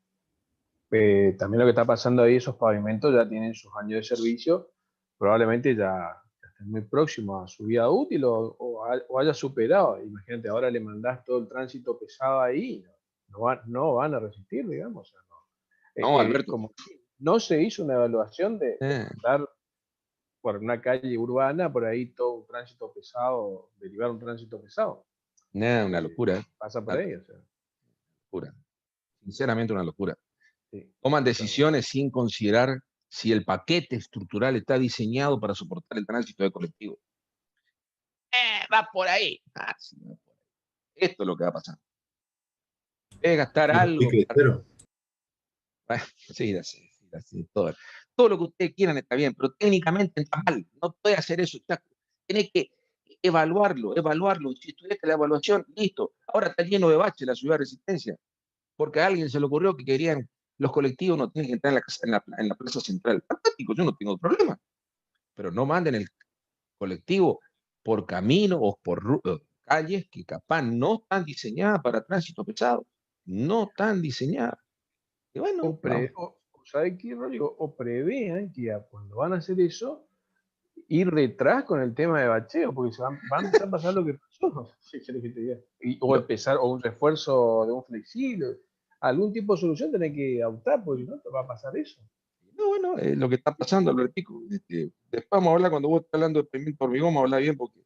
también lo que está pasando ahí, esos pavimentos ya tienen sus años de servicio, probablemente ya estén muy próximos a su vida útil o haya superado. Imagínate, ahora le mandás todo el tránsito pesado ahí, no van a resistir, digamos. O sea, no.
No, Alberto.
Como no se hizo una evaluación de
Eh,
mandar por una calle urbana, por ahí todo un tránsito pesado, derivar un tránsito pesado.
una locura,
Pasa por
una
ahí, o sea.
locura. Sinceramente, una locura.
Sí,
Toman
totalmente.
decisiones sin considerar si el paquete estructural está diseñado para soportar el tránsito de colectivo. Va por ahí. Sí, va por ahí. Esto es lo que va a pasar. Debe gastar
Y muy
algo.
cretero.
Bueno, sí, todo lo que ustedes quieran está bien, pero técnicamente está mal. No puede hacer eso. Tiene que evaluarlo. Si estudiaste la evaluación, listo. Ahora está lleno de baches la ciudad de Resistencia, porque a alguien se le ocurrió que querían los colectivos no tienen que entrar en la plaza central. Fantástico, yo no tengo problema, pero no manden el colectivo por camino o por calles que capaz no están diseñadas para tránsito pesado. No están diseñadas. Y bueno, vamos.
¿Sabe qué, Rodrigo? O prevean que cuando van a hacer eso, ir detrás con el tema de bacheo, porque va a empezar a pasar lo que pasó. ¿Qué querés que te diga? O
Lo-
empezar, o un refuerzo de un flexible, algún tipo de solución tenés que adoptar, porque si no te va a pasar eso.
No, bueno, lo que está pasando, lo repito. Después vamos a hablar, cuando vos estés hablando de pavimento hormigón, vamos a hablar bien, porque le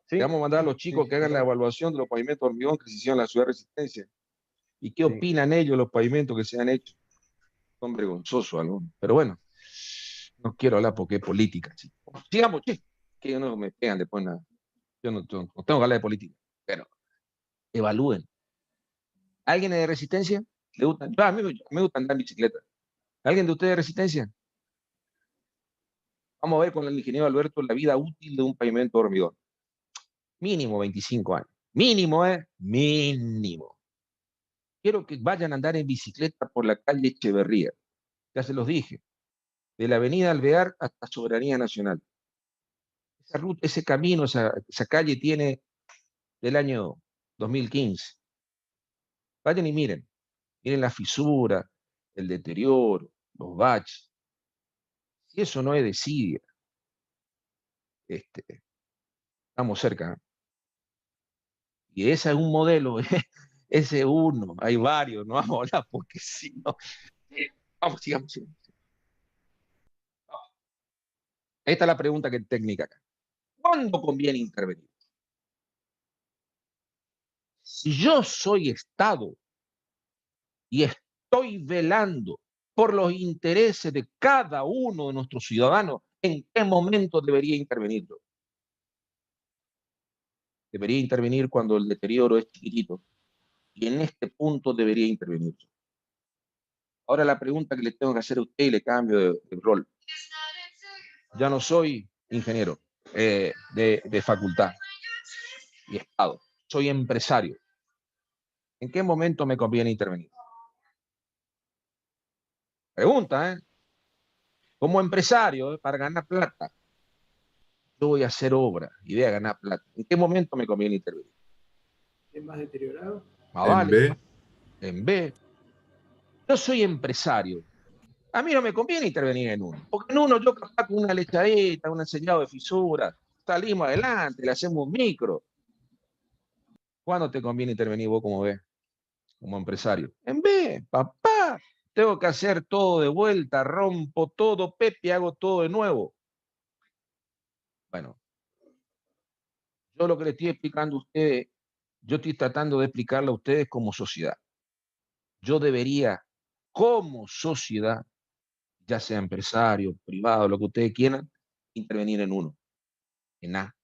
Sí,
vamos a mandar a los
sí,
chicos
sí,
que hagan la
total.
evaluación de los pavimentos hormigón que se hicieron en la ciudad de Resistencia. ¿Y qué
Sí.
opinan ellos los pavimentos que se han hecho? Son vergonzosos algunos. Pero bueno, no quiero hablar porque es política, chicos. Sigamos, che, que no me pegan después nada. Yo no tengo que hablar de política, pero evalúen. ¿Alguien es de Resistencia? ¿Le gusta? A mí me gusta andar en bicicleta. ¿Alguien de ustedes de Resistencia? Vamos a ver con el ingeniero Alberto la vida útil de un pavimento de hormigón. Mínimo 25 años. Mínimo, ¿eh? Mínimo. Quiero que vayan a andar en bicicleta por la calle Echeverría. Ya se los dije. De la avenida Alvear hasta Soberanía Nacional. Esa ruta, ese camino, esa calle tiene del año 2015. Vayan y miren. Miren la fisura, el deterioro, los baches. Si eso no es desidia, estamos cerca. ¿Eh? Y ese es un modelo, ese es uno, hay varios, no vamos a hablar porque si no. Vamos, sigamos. Esta es la pregunta que es técnica acá. ¿Cuándo conviene intervenir? Si yo soy Estado y estoy velando por los intereses de cada uno de nuestros ciudadanos, ¿en qué momento debería intervenir yo? Debería intervenir cuando el deterioro es chiquitito. Y en este punto debería intervenir yo. Ahora la pregunta que le tengo que hacer a usted y le cambio de rol. Ya no soy ingeniero de facultad y Estado. Soy empresario. ¿En qué momento me conviene intervenir? Pregunta, ¿eh? Como empresario, para ganar plata, yo voy a hacer obra y voy a ganar plata. ¿En qué momento me conviene intervenir?
¿Es más deteriorado?
Ah,
En
vale.
B.
En B. Yo soy empresario. A mí no me conviene intervenir en uno. Porque en uno yo capaz con una lechadita, un sellado de fisuras, salimos adelante, le hacemos un micro. ¿Cuándo te conviene intervenir vos como B? Como empresario. En B, papá. Tengo que hacer todo de vuelta, rompo todo, Pepe, hago todo de nuevo. Bueno, yo lo que le estoy explicando a ustedes, yo estoy tratando de explicarle a ustedes como sociedad. Yo debería, como sociedad, ya sea empresario, privado, lo que ustedes quieran, intervenir en uno, en A.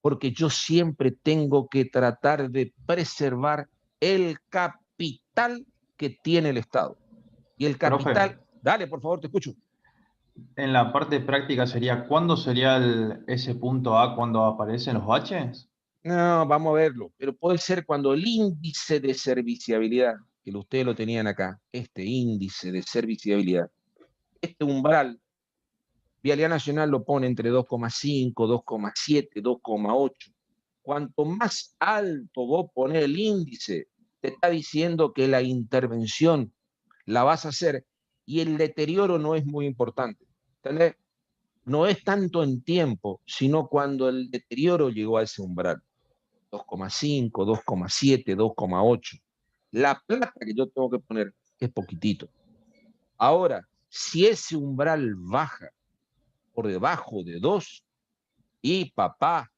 Porque yo siempre tengo que tratar de preservar el capital que tiene el Estado. Y el
Profe,
capital, dale, por favor, te escucho.
en la parte práctica sería, ¿cuándo sería ese punto A cuando aparecen los baches?
No, vamos a verlo, pero puede ser cuando el índice de serviciabilidad, que ustedes lo tenían acá, este índice de serviciabilidad, este umbral, Vialidad Nacional lo pone entre 2,5, 2,7, 2,8. Cuanto más alto vos pones el índice, te está diciendo que la intervención la vas a hacer y el deterioro no es muy importante. ¿Entendés? No es tanto en tiempo, sino cuando el deterioro llegó a ese umbral. 2,5, 2,7, 2,8. La plata que yo tengo que poner es poquitito. Ahora, si ese umbral baja por debajo de 2, y papá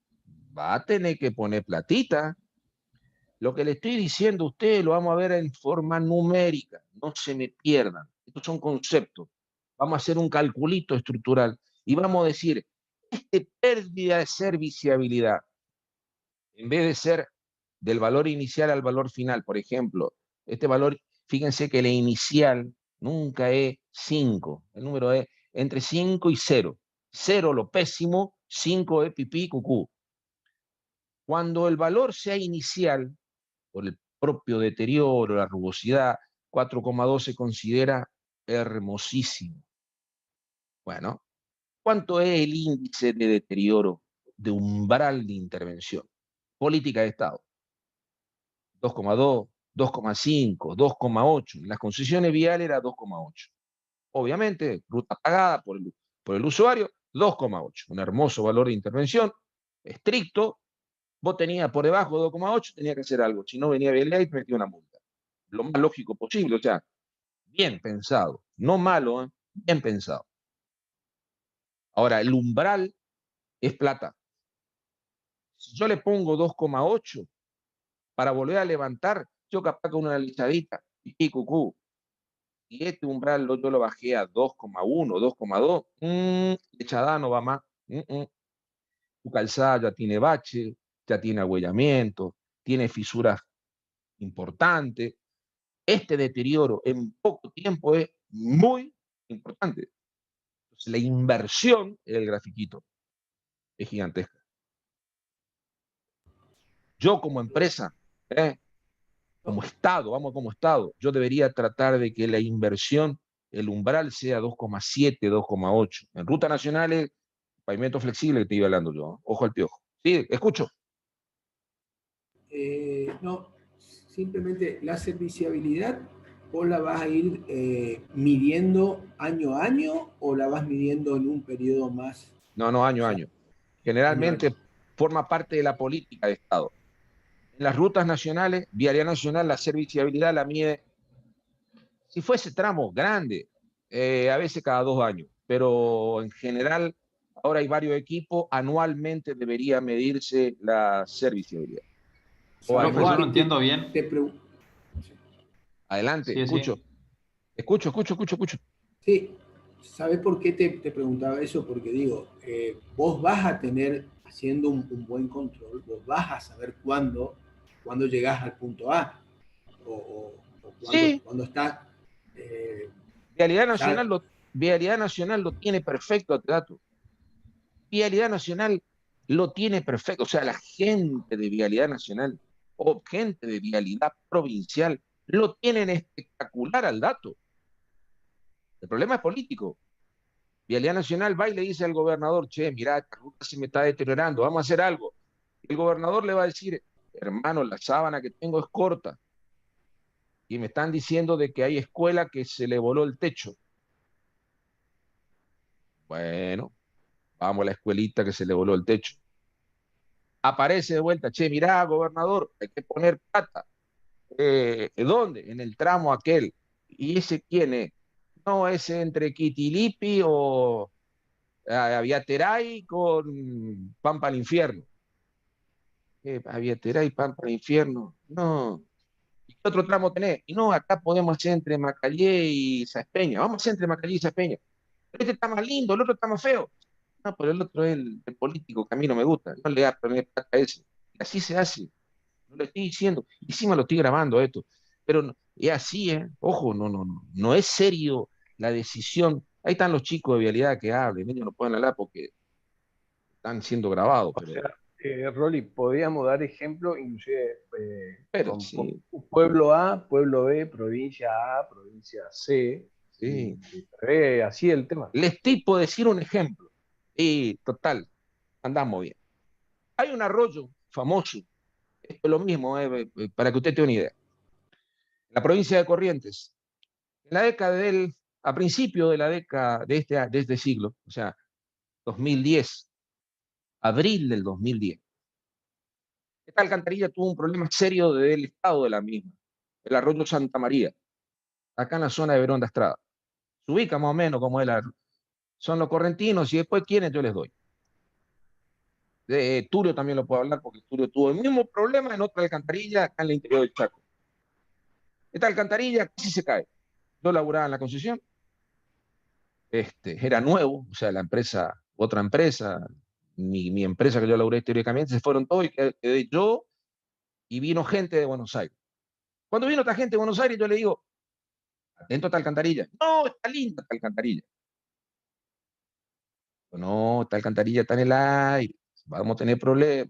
va a tener que poner platita. Lo que le estoy diciendo a ustedes lo vamos a ver en forma numérica, no se me pierdan. Estos son conceptos. Vamos a hacer un calculito estructural y vamos a decir, pérdida de serviciabilidad, en vez de ser del valor inicial al valor final, por ejemplo, este valor, fíjense que la inicial nunca es 5, el número es entre 5 y 0. 0 lo pésimo, 5 es pipí, cucú. Cuando el valor sea inicial, por el propio deterioro, la rugosidad, 4,2 se considera hermosísimo. Bueno, ¿cuánto es el índice de deterioro de umbral de intervención? Política de Estado. 2,2, 2,5, 2,8. En las concesiones viales era 2,8. Obviamente, ruta pagada por el usuario, 2,8. Un hermoso valor de intervención, estricto. Vos tenías por debajo de 2,8, tenía que hacer algo. Si no, venía Vialidad y te metía una multa. Lo más lógico posible, o sea, bien pensado. No malo, ¿eh? Bien pensado. Ahora, el umbral es plata. Si yo le pongo 2,8 para volver a levantar, yo capaz con una listadita, y cucú, y este umbral yo lo bajé a 2,1, 2,2, echada no va más. Tu calzada ya tiene bache, ya tiene agüellamiento, tiene fisuras importantes. Este deterioro en poco tiempo es muy importante. Entonces, la inversión, el grafiquito, es gigantesca. Yo como empresa, como Estado, vamos como Estado, yo debería tratar de que la inversión, el umbral sea 2,7, 2,8. En rutas nacionales, pavimento flexible que te iba hablando yo. Ojo al piojo. Sí, escucho.
No, simplemente la serviciabilidad, ¿vos la vas a ir midiendo año a año o la vas midiendo en un periodo más?
No, no,
O
año a
sea,
año.
año a año.
Generalmente forma parte de la política de Estado. En las rutas nacionales, Vialidad Nacional, la serviciabilidad la mide, si fuese tramo grande, a veces cada 2 años, pero en general, ahora hay varios equipos, anualmente debería medirse la serviciabilidad. O hay
¿Sabes por
más.
Profesor,
qué
no entiendo bien.
te pregunto?
Adelante,
Sí, sí.
escucho. Escucho.
Sí, ¿sabes por qué te preguntaba eso? Porque digo, vos vas a tener, haciendo un buen control, vos vas a saber cuándo llegás al punto A o
Sí,
cuándo estás, eh,
Vialidad
ya,
Nacional Vialidad Nacional lo tiene perfecto, este dato. Vialidad Nacional lo tiene perfecto. O sea, la gente de Vialidad Nacional o gente de Vialidad Provincial lo tienen espectacular al dato. El problema es político. Vialidad Nacional va y le dice al gobernador, che, mira, esta ruta se me está deteriorando, vamos a hacer algo. El gobernador le va a decir, hermano, la sábana que tengo es corta y me están diciendo de que hay escuela que se le voló el techo. Bueno, vamos a la escuelita que se le voló el techo. Aparece de vuelta, che, mirá, gobernador, hay que poner plata. ¿Dónde? En el tramo aquel. ¿Y ese quién es? No, es entre Quitilipi o Aviateray con Pampa al Infierno. Aviateray, Pampa al Infierno. No. ¿Y qué otro tramo tenés? Y no, acá podemos hacer entre Macallé y Saspeña. Vamos a hacer entre Macallé y Saspeña. Pero este está más lindo, el otro está más feo. No, pero el otro es el político que a mí no me gusta. No le da a poner plata a ese. Y así se hace. No le estoy diciendo. Encima lo estoy grabando esto. Pero es así, ¿eh? Ojo, no es serio la decisión. Ahí están los chicos de vialidad que hablen. Ellos no pueden hablar porque están siendo grabados,
O sea, Rolly, podríamos dar ejemplo, inclusive
pero
con
sí,
pueblo A, pueblo B, provincia A, provincia C,
sí.
y B, así el tema.
Les estoy por decir un ejemplo. Y total, andamos bien. Hay un arroyo famoso, esto es lo mismo, para que usted tenga una idea. En la provincia de Corrientes, en la década a principio de la década de este siglo, o sea, 2010, abril del 2010, esta alcantarilla tuvo un problema serio del estado de la misma, el arroyo Santa María, acá en la zona de Verón de Estrada. Se ubica más o menos como son los correntinos y después quieren yo les doy. De Turio también lo puedo hablar porque Turio tuvo el mismo problema en otra alcantarilla acá en el interior del Chaco. Esta alcantarilla casi se cae. Yo laburaba en la concesión, era nuevo, o sea, la empresa, otra empresa, mi empresa que yo laburé históricamente, se fueron todos y quedé yo y vino gente de Buenos Aires. Cuando vino esta gente de Buenos Aires, yo le digo, atento a esta alcantarilla. No, está linda esta alcantarilla. No, esta alcantarilla está en el aire, vamos a tener problemas.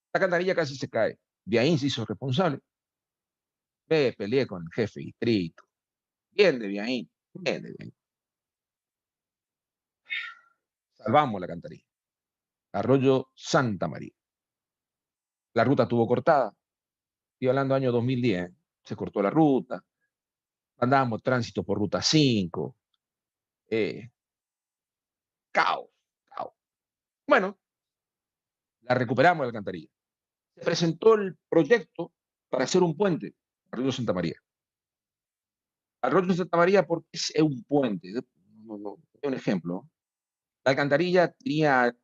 Esta alcantarilla casi se cae. De ahí se hizo responsable. Peleé con el jefe distrito. Bien de Viaín, bien de Viaín. Salvamos la alcantarilla. Arroyo Santa María. La ruta estuvo cortada. Estoy hablando año 2010. Se cortó la ruta. Andábamos tránsito por ruta 5. Eh, caos, caos. Bueno, la recuperamos la alcantarilla. Se presentó el proyecto para hacer un puente. Arroyo Santa María. Arroyo Santa María porque es un puente. Es un ejemplo. La alcantarilla tenía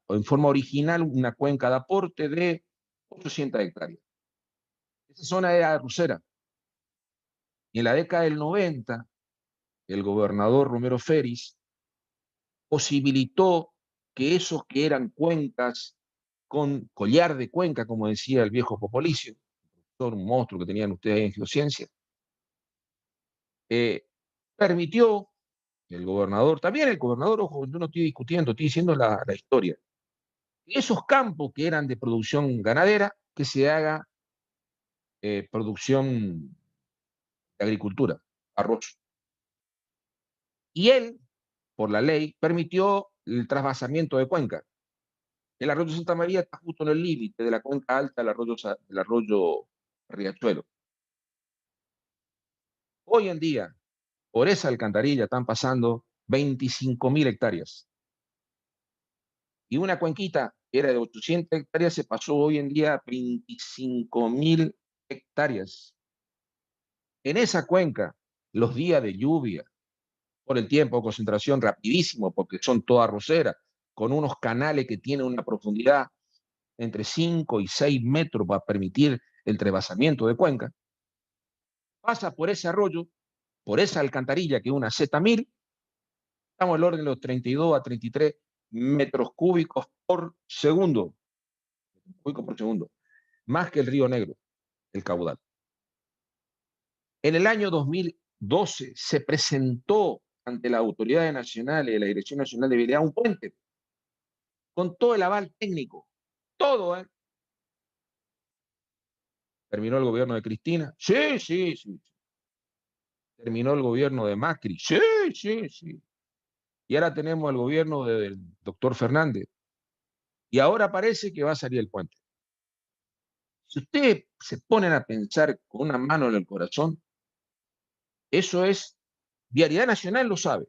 en forma original una cuenca de aporte de 800 hectáreas. Esa zona era arrocera. Y en la década del 90, el gobernador Romero Feris posibilitó que esos que eran cuencas con collar de cuenca, como decía el viejo Popolicio, un monstruo que tenían ustedes ahí en geociencia, permitió el gobernador, también el gobernador, ojo, yo no estoy discutiendo, estoy diciendo la historia, esos campos que eran de producción ganadera, que se haga producción de agricultura, arroz. Y él, por la ley, permitió el trasvasamiento de cuenca. El arroyo Santa María está justo en el límite de la cuenca alta del arroyo Riachuelo. Hoy en día, por esa alcantarilla están pasando 25.000 hectáreas. Y una cuenquita que era de 800 hectáreas se pasó hoy en día a 25.000 hectáreas. En esa cuenca, los días de lluvia, por el tiempo de concentración rapidísimo, porque son todas arroceras, con unos canales que tienen una profundidad entre 5 y 6 metros para permitir el trebasamiento de cuenca, pasa por ese arroyo, por esa alcantarilla que es una Z1000, estamos al orden de los 32 a 33 metros cúbicos por segundo, más que el Río Negro, el caudal. En el año 2012 se presentó ante las autoridades nacionales de la Dirección Nacional de Vialidad un puente con todo el aval técnico, todo, ¿eh? ¿Terminó el gobierno de Cristina? Sí, sí, sí. ¿Terminó el gobierno de Macri? Sí, sí, sí. Y ahora tenemos el gobierno del doctor Fernández. Y ahora parece que va a salir el puente. Si ustedes se ponen a pensar con una mano en el corazón, eso es, Vialidad Nacional lo sabe,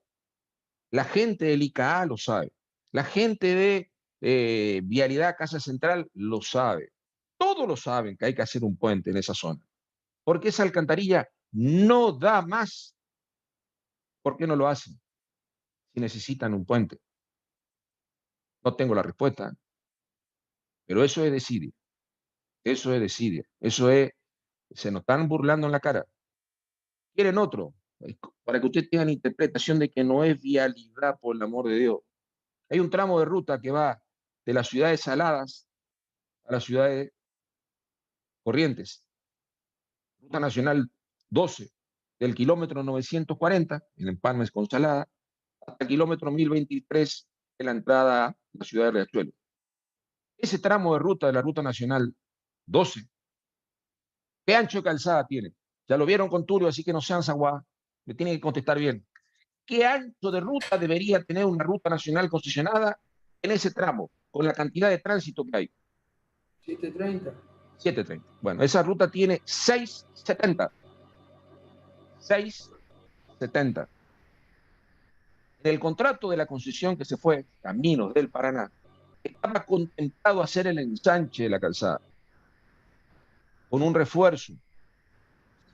la gente del ICA lo sabe, la gente de Vialidad Casa Central lo sabe. Todos lo saben que hay que hacer un puente en esa zona, porque esa alcantarilla no da más. ¿Por qué no lo hacen? Si necesitan un puente. No tengo la respuesta, pero eso es desidia. Eso es desidia. Eso es, se nos están burlando en la cara. Quieren otro, para que ustedes tengan interpretación de que no es vialidad, por el amor de Dios. Hay un tramo de ruta que va de las ciudades Saladas a las ciudades Corrientes. Ruta Nacional 12, del kilómetro 940, en Empalmes con Salada, hasta el kilómetro 1023, en la entrada a la ciudad de Riachuelo. Ese tramo de ruta de la Ruta Nacional 12, ¿qué ancho de calzada tiene? Ya lo vieron con Tulio, así que no sean sanguá, me tienen que contestar bien. ¿Qué ancho de ruta debería tener una ruta nacional concesionada en ese tramo, con la cantidad de tránsito que hay?
730.
730. Bueno, esa ruta tiene 670. 670. En el contrato de la concesión que se fue, Caminos del Paraná, estaba contemplado hacer el ensanche de la calzada con un refuerzo.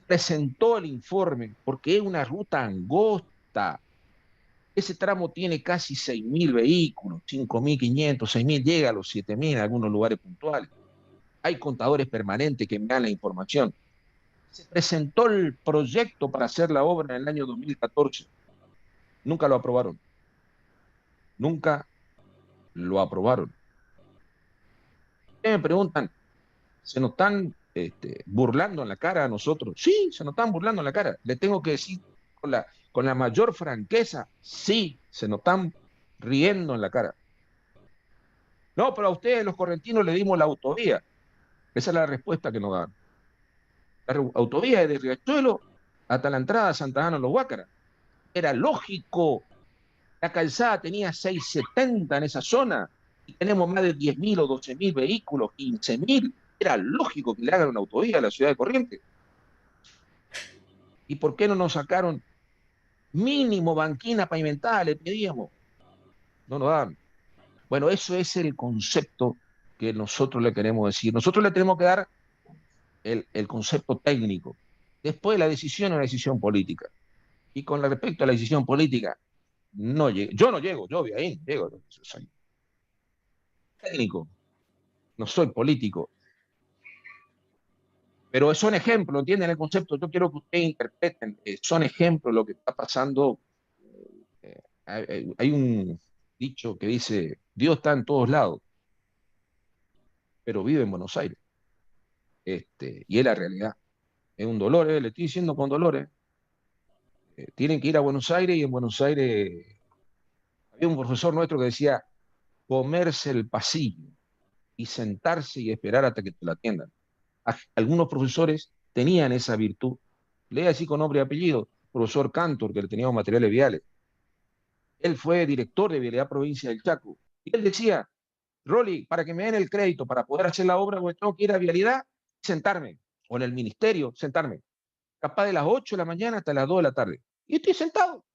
Presentó el informe porque es una ruta angosta. Ese tramo tiene casi 6.000 vehículos, 5.500, 6.000, llega a los 7.000 en algunos lugares puntuales. Hay contadores permanentes que me dan la información. Se presentó el proyecto para hacer la obra en el año 2014. Nunca lo aprobaron. Nunca lo aprobaron. Ustedes me preguntan, ¿se nos están burlando en la cara a nosotros? Sí, se nos están burlando en la cara. Le tengo que decir con la mayor franqueza, sí, se nos están riendo en la cara. No, pero a ustedes los correntinos le dimos la autovía. Esa es la respuesta que nos dan. La autovía es de Riachuelo hasta la entrada a Santa Ana, Los Huácaras. Era lógico. La calzada tenía 670 en esa zona y tenemos más de 10.000 o 12.000 vehículos, 15.000. Era lógico que le hagan una autovía a la ciudad de Corrientes. ¿Y por qué no nos sacaron mínimo banquina pavimentada? Le pedíamos. No nos dan. Bueno, eso es el concepto que nosotros le queremos decir. Nosotros le tenemos que dar el concepto técnico. Después la decisión es una decisión política. Y con respecto a la decisión política, no llego. Yo no llego, yo voy ahí, llego. Soy técnico, no soy político. Pero son ejemplos, ¿entienden el concepto? Yo quiero que ustedes interpreten, son ejemplos lo que está pasando. Hay un dicho que dice, Dios está en todos lados, pero vive en Buenos Aires. Y es la realidad. Es un dolor, le estoy diciendo con dolores. Tienen que ir a Buenos Aires y en Buenos Aires había un profesor nuestro que decía comerse el pasillo y sentarse y esperar hasta que te lo atiendan. Algunos profesores tenían esa virtud. Lea así con nombre y apellido, profesor Cantor, que le teníamos materiales viales. Él fue director de Vialidad Provincia del Chaco. Y él decía, Rolly, para que me den el crédito para poder hacer la obra, pues tengo que ir a Vialidad y sentarme, o en el ministerio, sentarme, capaz de las 8 de la mañana hasta las 2 de la tarde. Y estoy sentado.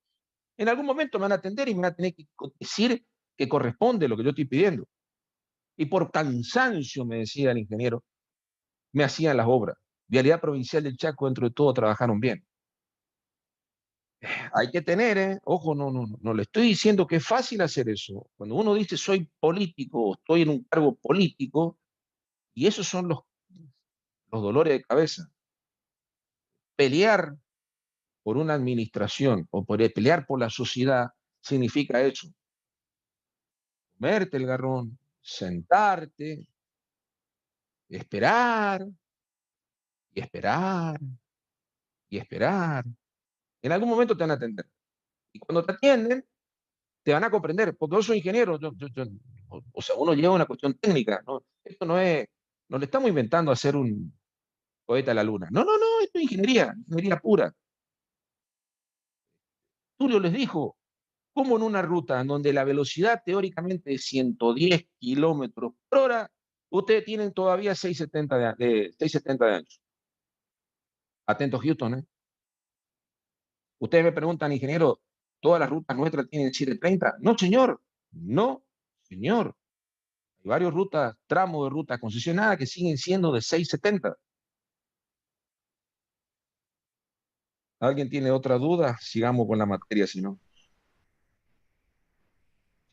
En algún momento me van a atender y me van a tener que decir que corresponde lo que yo estoy pidiendo. Y por cansancio, me decía el ingeniero, me hacían las obras. Vialidad Provincial del Chaco, dentro de todo, trabajaron bien. Hay que tener, ojo, no le estoy diciendo que es fácil hacer eso. Cuando uno dice soy político o estoy en un cargo político, Y esos son los dolores de cabeza. Pelear por una administración o pelear por la sociedad significa eso. Comerte el garrón, sentarte, esperar, y esperar, y esperar. En algún momento te van a atender. Y cuando te atienden, te van a comprender, porque vos sos ingeniero. O sea, uno lleva una cuestión técnica, ¿no? Esto no le estamos inventando hacer un cohete a la luna. No, no, no, esto es ingeniería pura. Tulio les dijo, ¿cómo en una ruta en donde la velocidad teóricamente es 110 kilómetros por hora, ustedes tienen todavía 670 de ancho? Atentos, Houston, ¿eh? Ustedes me preguntan, ingeniero, ¿todas las rutas nuestras tienen 730? No, señor. No, señor. Hay varias rutas, tramos de ruta concesionada que siguen siendo de 670. ¿Alguien tiene otra duda? Sigamos con la materia, si no.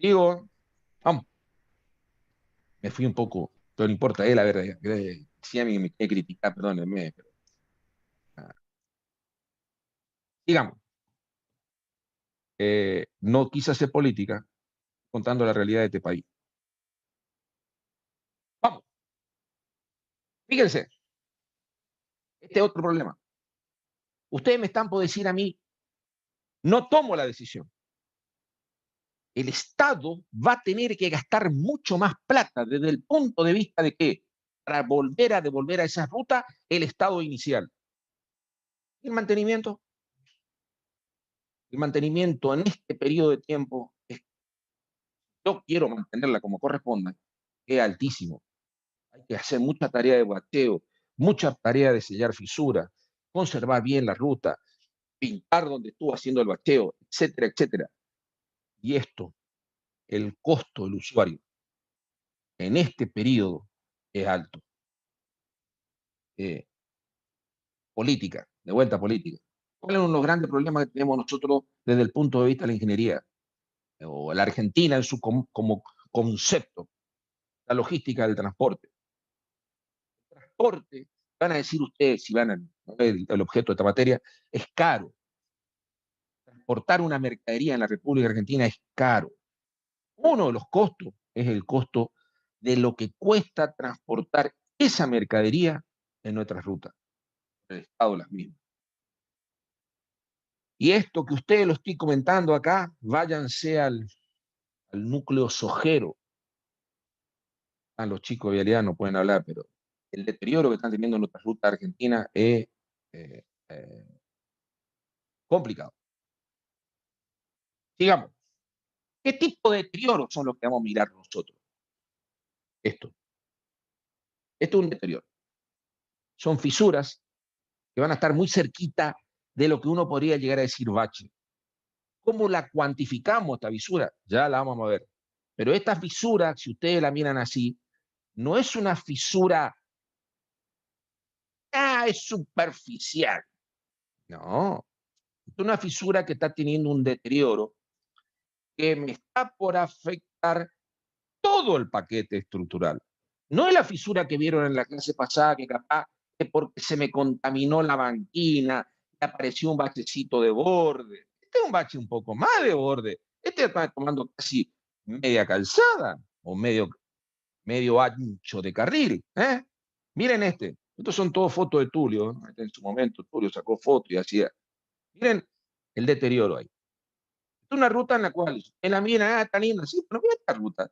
Sigo. Vamos. Me fui un poco, pero no importa, la verdad. Si a mí me quiere criticar, perdónenme. Pero, sigamos. No quise hacer política contando la realidad de este país. Vamos. Fíjense. Este es otro problema. Ustedes me están por decir a mí, no tomo la decisión. El Estado va a tener que gastar mucho más plata desde el punto de vista de que para volver a devolver a esa ruta el estado inicial. El mantenimiento en este periodo de tiempo, yo quiero mantenerla como corresponde, es altísimo. Hay que hacer mucha tarea de bacheo, mucha tarea de sellar fisuras, conservar bien la ruta, pintar donde estuvo haciendo el bacheo, etcétera, etcétera. Y esto, el costo del usuario en este periodo es alto. Política, de vuelta a política. ¿Cuál es uno de los grandes problemas que tenemos nosotros desde el punto de vista de la ingeniería? O la Argentina en su como concepto, la logística del transporte. El transporte, van a decir ustedes, si van a ver el objeto de esta materia, es caro. Transportar una mercadería en la República Argentina es caro. Uno de los costos es el costo de lo que cuesta transportar esa mercadería en nuestras rutas, el Estado las mismas. Y esto que ustedes lo estoy comentando acá, váyanse al núcleo sojero. Los chicos de vialidad no pueden hablar, pero el deterioro que están teniendo en nuestra ruta argentina es eh, eh, complicado. Sigamos. ¿Qué tipo de deterioro son los que vamos a mirar nosotros? Esto es un deterioro. Son fisuras que van a estar muy cerquita de lo que uno podría llegar a decir bache. ¿Cómo la cuantificamos esta fisura? Ya la vamos a ver. Pero esta fisura, si ustedes la miran así, no es una fisura, es superficial. No, es una fisura que está teniendo un deterioro que me está por afectar todo el paquete estructural. No es la fisura que vieron en la clase pasada, que capaz que porque se me contaminó la banquina, que apareció un bachecito de borde. Este es un bache un poco más de borde. Este está tomando casi media calzada o medio ancho de carril. Miren este. Estos son todas fotos de Tulio. En su momento Tulio sacó fotos y hacía. Miren el deterioro ahí. Es una ruta en la cual, en la mina, tan linda, sí, pero mira esta ruta.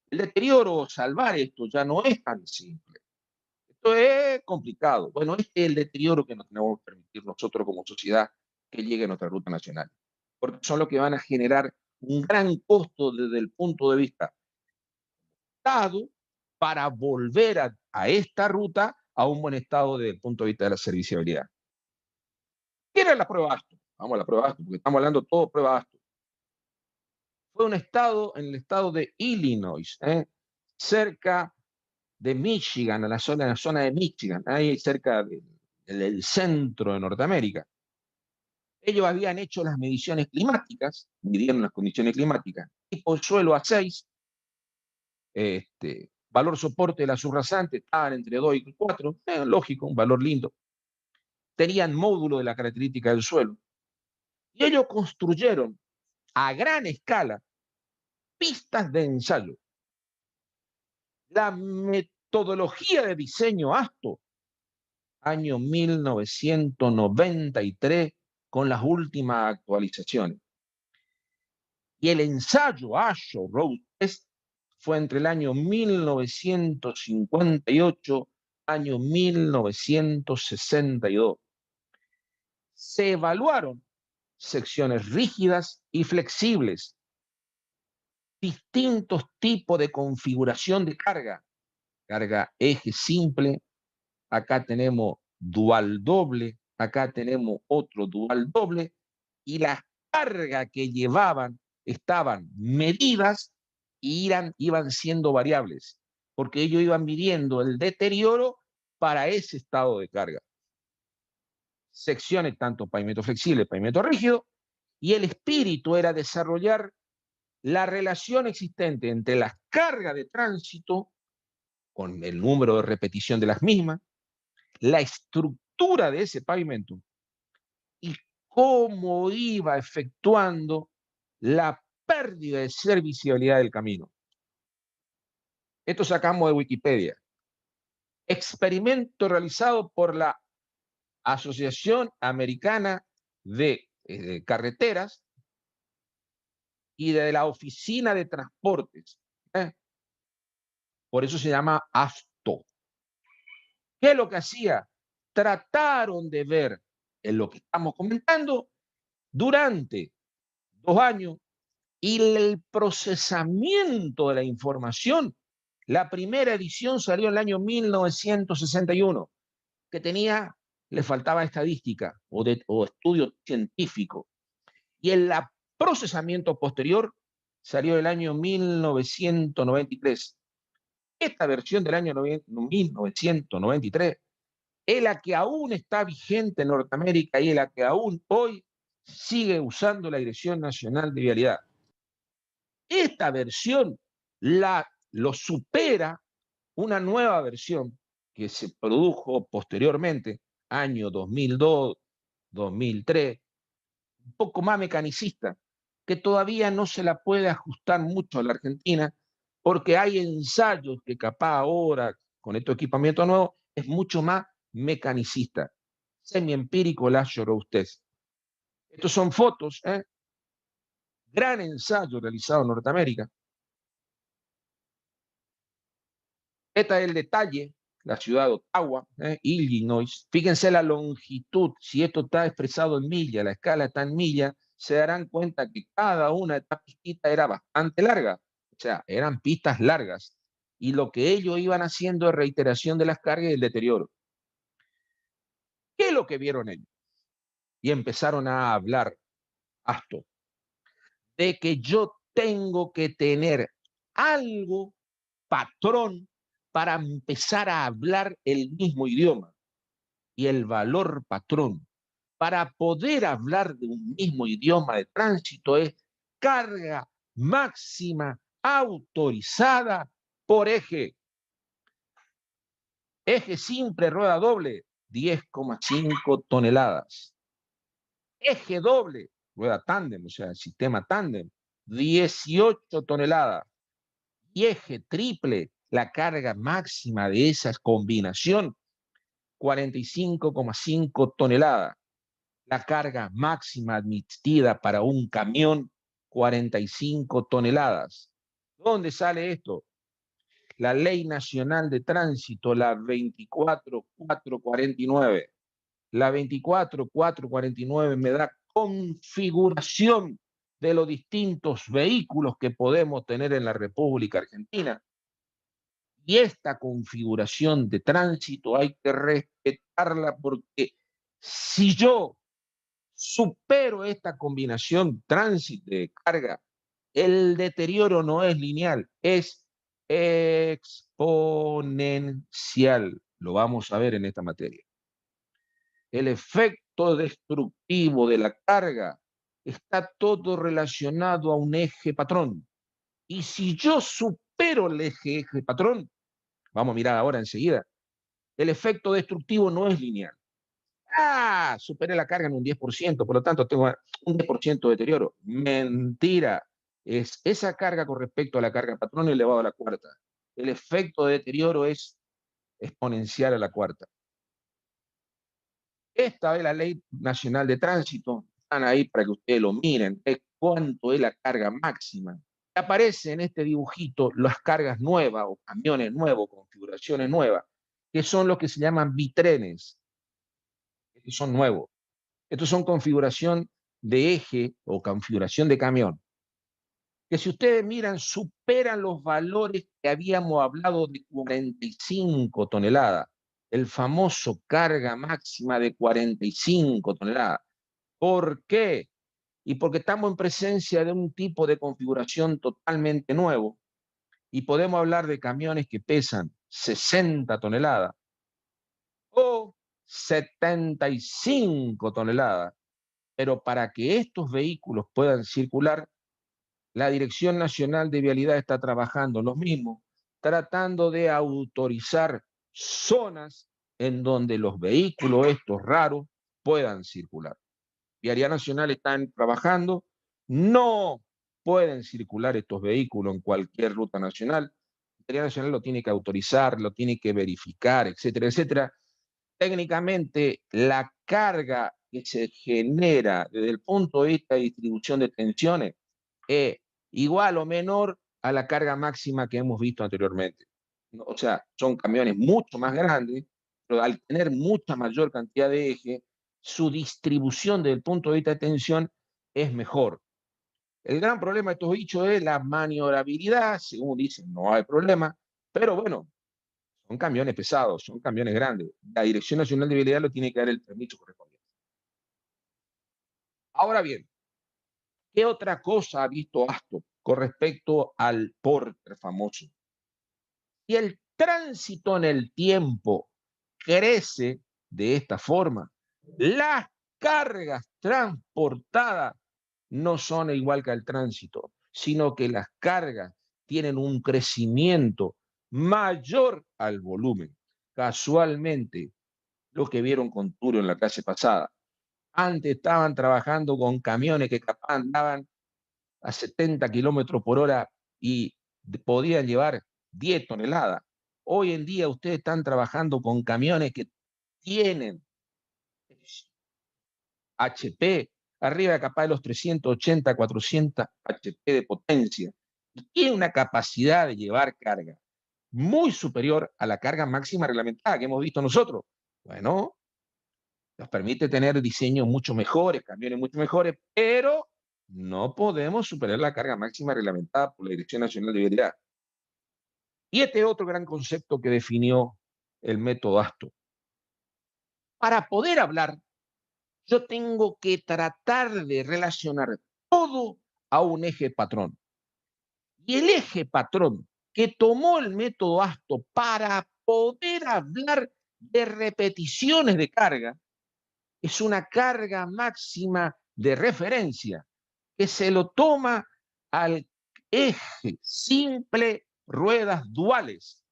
El deterioro, salvar esto, ya no es tan simple. Esto es complicado. Bueno, este es el deterioro que nos tenemos que permitir nosotros como sociedad que llegue a nuestra ruta nacional. Porque son los que van a generar un gran costo desde el punto de vista Estado para volver a esta ruta a un buen estado desde el punto de vista de la serviciabilidad. ¿Qué era la prueba ASTO? Vamos a la prueba ASTO, porque estamos hablando todo prueba ASTO. Fue un estado, en el estado de Illinois, cerca de Michigan, en la zona de Michigan, ahí cerca del centro de Norteamérica. Ellos habían hecho las mediciones climáticas, midieron las condiciones climáticas, tipo suelo A6, valor soporte de la subrasante estaban entre 2 y 4, lógico, un valor lindo. Tenían módulo de la característica del suelo. Y ellos construyeron a gran escala pistas de ensayo. La metodología de diseño ASTO, año 1993, con las últimas actualizaciones. Y el ensayo ASHO Road Test fue entre el año 1958, año 1962. Se evaluaron secciones rígidas y flexibles, distintos tipos de configuración de carga. Carga eje simple, acá tenemos dual doble, acá tenemos otro dual doble, y las cargas que llevaban estaban medidas y iban siendo variables, porque ellos iban midiendo el deterioro para ese estado de carga. Secciones tanto pavimento flexible, pavimento rígido, y el espíritu era desarrollar la relación existente entre las cargas de tránsito, con el número de repetición de las mismas, la estructura de ese pavimento y cómo iba efectuando la pérdida de serviciabilidad del camino. Esto sacamos de Wikipedia. Experimento realizado por la Asociación Americana de Carreteras y de la Oficina de Transportes. Por eso se llama ASTO. ¿Qué es lo que hacía? Trataron de ver en lo que estamos comentando durante 2 años y el procesamiento de la información. La primera edición salió en el año 1961, que le faltaba estadística o estudio científico. Y el procesamiento posterior salió en el año 1993. Esta versión del año 1993 es la que aún está vigente en Norteamérica y es la que aún hoy sigue usando la Dirección Nacional de Vialidad. Esta versión lo supera una nueva versión que se produjo posteriormente, año 2002, 2003, un poco más mecanicista, que todavía no se la puede ajustar mucho a la Argentina, porque hay ensayos que capaz ahora, con estos equipamientos nuevos, es mucho más mecanicista. Semi-empírico la lloró usted. Estos son fotos, gran ensayo realizado en Norteamérica. Este es el detalle, la ciudad de Ottawa, Illinois. Fíjense la longitud, si esto está expresado en millas, la escala está en millas, se darán cuenta que cada una de estas pistitas era bastante larga, o sea, eran pistas largas, y lo que ellos iban haciendo es reiteración de las cargas y el deterioro. ¿Qué es lo que vieron ellos? Y empezaron a hablar, ASTO, de que yo tengo que tener algo, patrón, para empezar a hablar el mismo idioma. Y el valor patrón para poder hablar de un mismo idioma de tránsito es carga máxima autorizada por eje. Eje simple, rueda doble, 10,5 toneladas. Eje doble, rueda tándem, o sea, el sistema tándem, 18 toneladas. Y eje triple, la carga máxima de esa combinación, 45,5 toneladas. La carga máxima admitida para un camión, 45 toneladas. ¿Dónde sale esto? La Ley Nacional de Tránsito, la 24.449. La 24.449 me da configuración de los distintos vehículos que podemos tener en la República Argentina. Y esta configuración de tránsito hay que respetarla, porque si yo supero esta combinación tránsito de carga, el deterioro no es lineal, es exponencial. Lo vamos a ver en esta materia. El efecto destructivo de la carga está todo relacionado a un eje patrón. Y si yo supero el eje patrón, vamos a mirar ahora enseguida, el efecto destructivo no es lineal. Superé la carga en un 10%, por lo tanto tengo un 10% de deterioro. Mentira. Es esa carga con respecto a la carga patrón elevado a la cuarta. El efecto de deterioro es exponencial a la cuarta. Esta es la Ley Nacional de Tránsito. Están ahí para que ustedes lo miren. Es cuánto es la carga máxima. Aparece en este dibujito las cargas nuevas o camiones nuevos, configuraciones nuevas, que son los que se llaman bitrenes. Estos son nuevos. Estos son configuración de eje o configuración de camión, que si ustedes miran, superan los valores que habíamos hablado de 45 toneladas, el famoso carga máxima de 45 toneladas. ¿Por qué? Y porque estamos en presencia de un tipo de configuración totalmente nuevo y podemos hablar de camiones que pesan 60 toneladas o 75 toneladas. Pero para que estos vehículos puedan circular, la Dirección Nacional de Vialidad está trabajando en lo mismo, tratando de autorizar zonas en donde los vehículos estos raros puedan circular. Vialidad Nacional están trabajando, no pueden circular estos vehículos en cualquier ruta nacional. Vialidad Nacional lo tiene que autorizar, lo tiene que verificar, etcétera, etcétera. Técnicamente, la carga que se genera desde el punto de vista de distribución de tensiones es igual o menor a la carga máxima que hemos visto anteriormente. O sea, son camiones mucho más grandes, pero al tener mucha mayor cantidad de eje, su distribución desde el punto de vista de tensión es mejor. El gran problema de estos bichos es la maniobrabilidad, según dicen, no hay problema, pero bueno, son camiones pesados, son camiones grandes. La Dirección Nacional de Vialidad lo tiene que dar el permiso correspondiente. Ahora bien, ¿qué otra cosa ha visto ASTO con respecto al Porter famoso? Y el tránsito en el tiempo crece de esta forma. Las cargas transportadas no son igual que el tránsito, sino que las cargas tienen un crecimiento mayor al volumen. Casualmente, lo que vieron con Turio en la clase pasada. Antes estaban trabajando con camiones que capaz andaban a 70 kilómetros por hora y podían llevar 10 toneladas. Hoy en día ustedes están trabajando con camiones que tienen HP, arriba de capaz de los 380, 400 HP de potencia, y tiene una capacidad de llevar carga muy superior a la carga máxima reglamentada que hemos visto nosotros. Bueno, nos permite tener diseños mucho mejores, camiones mucho mejores, pero no podemos superar la carga máxima reglamentada por la Dirección Nacional de Vialidad. Y este es otro gran concepto que definió el método ASTO. Para poder hablar, yo tengo que tratar de relacionar todo a un eje patrón. Y el eje patrón que tomó el método ASTO para poder hablar de repeticiones de carga es una carga máxima de referencia que se lo toma al eje simple ruedas duales.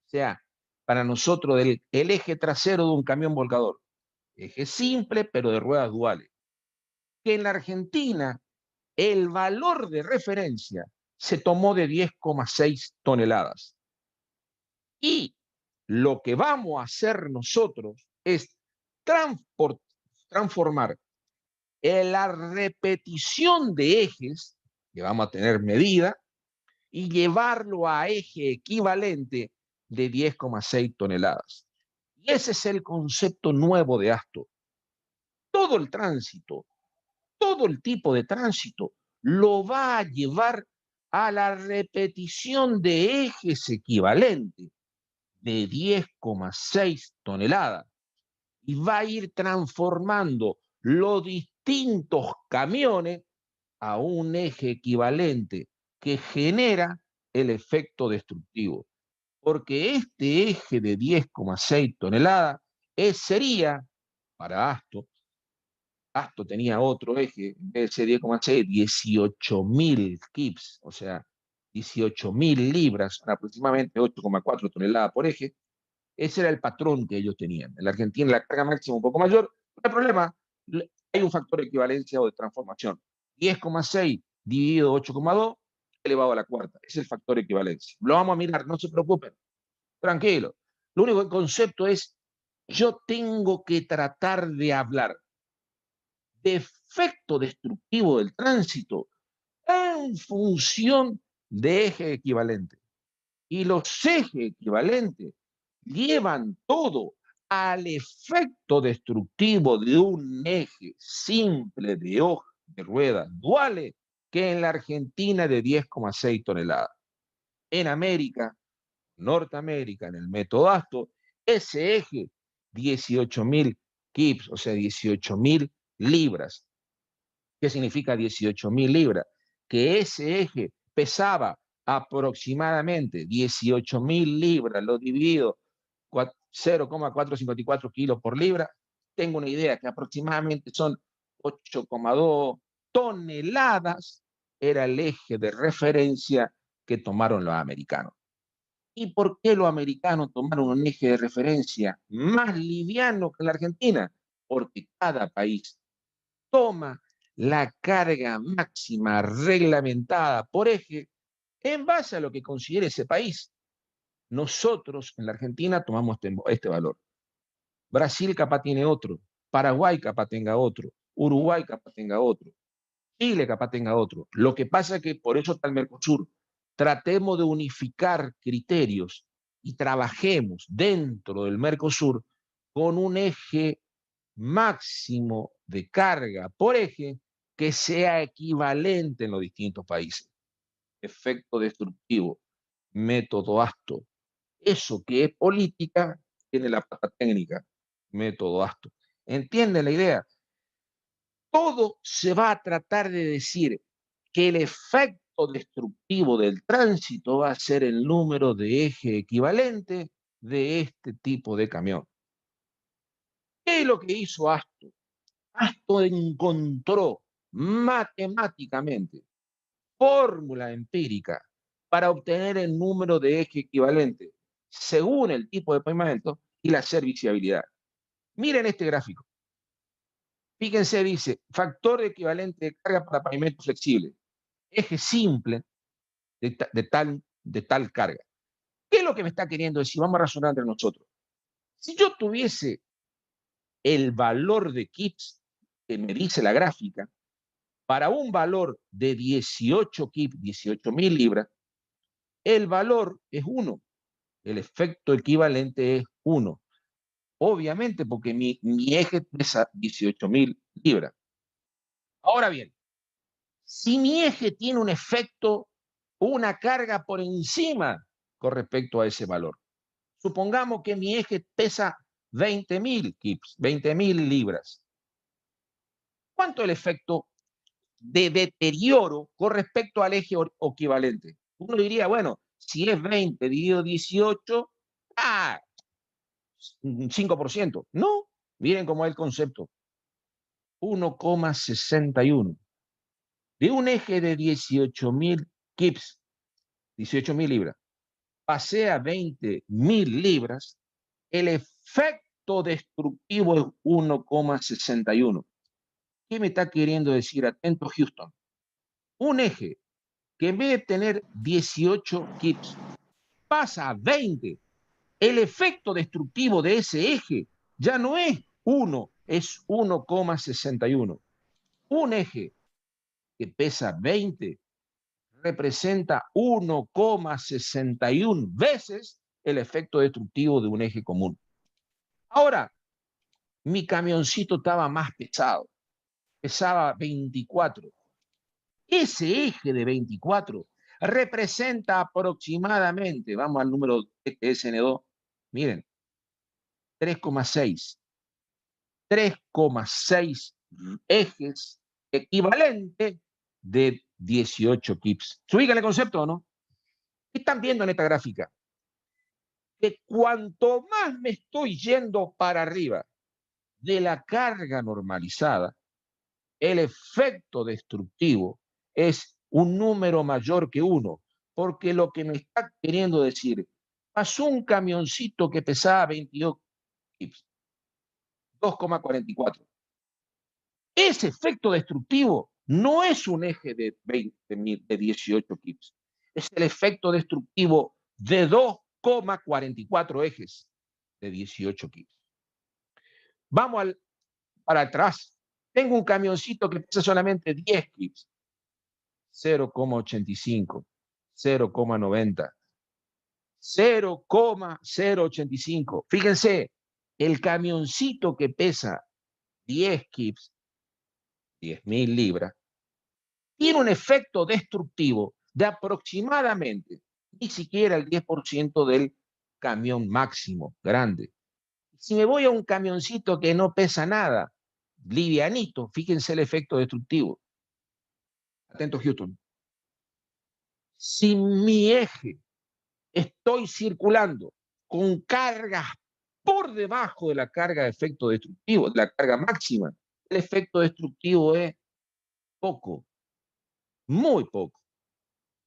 O sea, para nosotros el eje trasero de un camión volcador. Eje simple, pero de ruedas duales. Que en la Argentina el valor de referencia se tomó de 10,6 toneladas. Y lo que vamos a hacer nosotros es transformar la repetición de ejes, que vamos a tener medida, y llevarlo a eje equivalente de 10,6 toneladas. Y ese es el concepto nuevo de ASTO. Todo el tránsito, todo el tipo de tránsito lo va a llevar a la repetición de ejes equivalentes de 10,6 toneladas y va a ir transformando los distintos camiones a un eje equivalente que genera el efecto destructivo. Porque este eje de 10,6 toneladas sería, para ASTO tenía otro eje, en vez de ser 10,6, 18.000 kips, o sea, 18.000 libras, aproximadamente 8,4 toneladas por eje. Ese era el patrón que ellos tenían. En la Argentina la carga máxima un poco mayor. No hay problema, hay un factor de equivalencia o de transformación. 10,6 dividido 8,2 elevado a la cuarta. Es el factor de equivalencia. Lo vamos a mirar, no se preocupen. Tranquilo. Lo único que el concepto es, yo tengo que tratar de hablar de efecto destructivo del tránsito en función de eje equivalente. Y los ejes equivalentes llevan todo al efecto destructivo de un eje simple de hoja de ruedas duales que en la Argentina de 10,6 toneladas. En América, Norteamérica, en el método ASTO, ese eje 18.000 kips, o sea, 18.000 libras. ¿Qué significa 18.000 libras? Que ese eje pesaba aproximadamente 18.000 libras, lo dividido 0,454 kilos por libra, tengo una idea que aproximadamente son 8,2 toneladas, era el eje de referencia que tomaron los americanos. ¿Y por qué los americanos tomaron un eje de referencia más liviano que la Argentina? Porque cada país toma la carga máxima reglamentada por eje en base a lo que considere ese país. Nosotros en la Argentina tomamos este valor. Brasil capaz tiene otro, Paraguay capaz tenga otro, Uruguay capaz tenga otro, Chile capaz tenga otro. Lo que pasa es que por eso está el Mercosur. Tratemos de unificar criterios y trabajemos dentro del Mercosur con un eje máximo de carga por eje que sea equivalente en los distintos países. Efecto destructivo, método ASTO. Eso que es política tiene la pata técnica, método ASTO. ¿Entienden la idea? Todo se va a tratar de decir que el efecto destructivo del tránsito va a ser el número de eje equivalente de este tipo de camión. ¿Qué es lo que hizo ASTO? ASTO encontró matemáticamente fórmula empírica para obtener el número de eje equivalente según el tipo de pavimento y la serviciabilidad. Miren este gráfico. Fíjense, dice, factor equivalente de carga para pavimento flexible. Eje simple de tal carga. ¿Qué es lo que me está queriendo decir? Vamos a razonar entre nosotros. Si yo tuviese el valor de kips que me dice la gráfica, para un valor de 18 kips, 18.000 libras, el valor es 1. El efecto equivalente es 1. Obviamente porque mi eje pesa 18.000 libras. Ahora bien, si mi eje tiene un efecto, una carga por encima con respecto a ese valor, supongamos que mi eje pesa 20.000 kips, 20.000 libras. ¿Cuánto es el efecto de deterioro con respecto al eje equivalente? Uno diría, bueno, si es 20 dividido 18, 5%. No, miren cómo es el concepto. 1,61. De un eje de 18.000 kips, 18.000 libras, pasé a 20.000 libras, el efecto destructivo es 1,61. ¿Qué me está queriendo decir? Atento, Houston. Un eje que en vez de tener 18 kips pasa a 20, el efecto destructivo de ese eje ya no es 1, es 1,61. Un eje que pesa 20 representa 1,61 veces el efecto destructivo de un eje común. Ahora, mi camioncito estaba más pesado, pesaba 24. Ese eje de 24 representa aproximadamente, vamos al número SN2, miren, 3,6. 3,6 ejes equivalente de 18 kips. ¿Se ubica el concepto o no? ¿Qué están viendo en esta gráfica? Que cuanto más me estoy yendo para arriba de la carga normalizada, el efecto destructivo es un número mayor que 1. porque lo que me está queriendo decir, pasó un camioncito que pesaba 22 kips, 2,44. Ese efecto destructivo no es un eje de 18 kips, es el efecto destructivo de 2,44 ejes de 18 kips. Vamos para atrás. Tengo un camioncito que pesa solamente 10 kips, 0,85, 0,90, 0,085. Fíjense, el camioncito que pesa 10 kips, 10.000 libras, tiene un efecto destructivo de aproximadamente ni siquiera el 10% del camión máximo grande. Si me voy a un camioncito que no pesa nada, livianito, fíjense el efecto destructivo. Atento, Houston. Si mi eje estoy circulando con cargas por debajo de la carga de efecto destructivo, de la carga máxima, el efecto destructivo es poco, muy poco.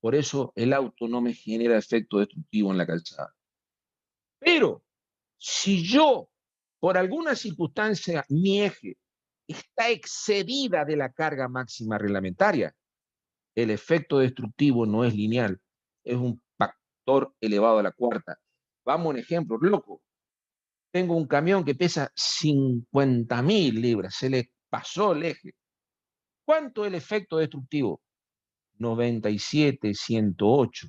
Por eso el auto no me genera efecto destructivo en la calzada. Pero si yo, por alguna circunstancia, mi eje está excedida de la carga máxima reglamentaria, el efecto destructivo no es lineal, es un factor elevado a la cuarta. Vamos a un ejemplo loco. Tengo un camión que pesa 50.000 libras, se le pasó el eje. ¿Cuánto es el efecto destructivo? 97, 108.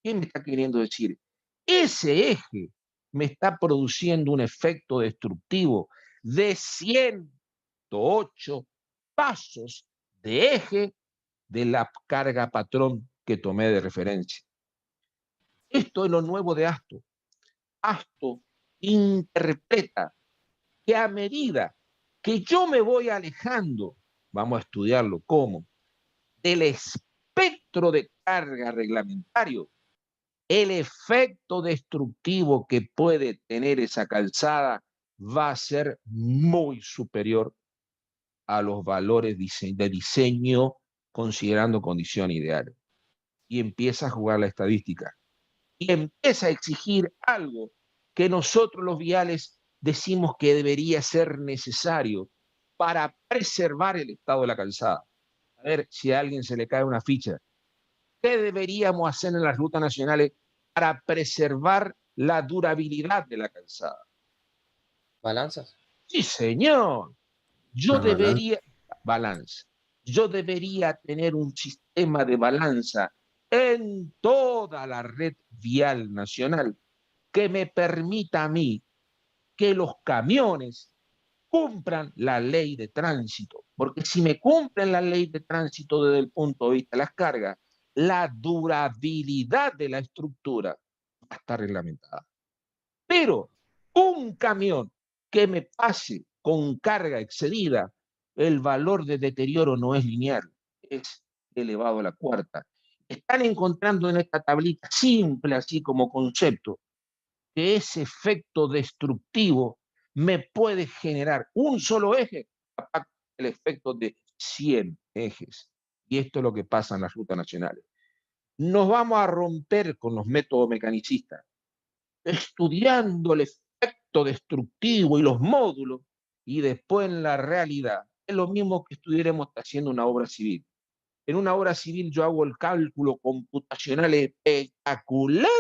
¿Qué me está queriendo decir? Ese eje me está produciendo un efecto destructivo de 108 pasos de eje de la carga patrón que tomé de referencia. Esto es lo nuevo de Asto. Asto interpreta que a medida que yo me voy alejando, vamos a estudiarlo cómo, del espectro de carga reglamentario, el efecto destructivo que puede tener esa calzada va a ser muy superior a los valores de diseño considerando condiciones ideales. Y empieza a jugar la estadística. Y empieza a exigir algo que nosotros los viales decimos que debería ser necesario para preservar el estado de la calzada. A ver si a alguien se le cae una ficha. ¿Qué deberíamos hacer en las rutas nacionales para preservar la durabilidad de la calzada?
¿Balanzas?
Sí, señor. Yo
Una balanza.
debería, balanza. Yo debería tener un sistema de balanza en toda la red vial nacional que me permita a mí que los camiones cumplan la ley de tránsito. Porque si me cumplen la ley de tránsito desde el punto de vista de las cargas, la durabilidad de la estructura va a estar reglamentada. Pero un camión que me pase con carga excedida, el valor de deterioro no es lineal, es elevado a la cuarta. Están encontrando en esta tablita simple, así como concepto, que ese efecto destructivo me puede generar un solo eje, el efecto de 100 ejes. Y esto es lo que pasa en las rutas nacionales. Nos vamos a romper con los métodos mecanicistas, estudiando el efecto destructivo y los módulos, y después en la realidad es lo mismo que estuviéramos haciendo una obra civil. En una obra civil yo hago el cálculo computacional espectacular,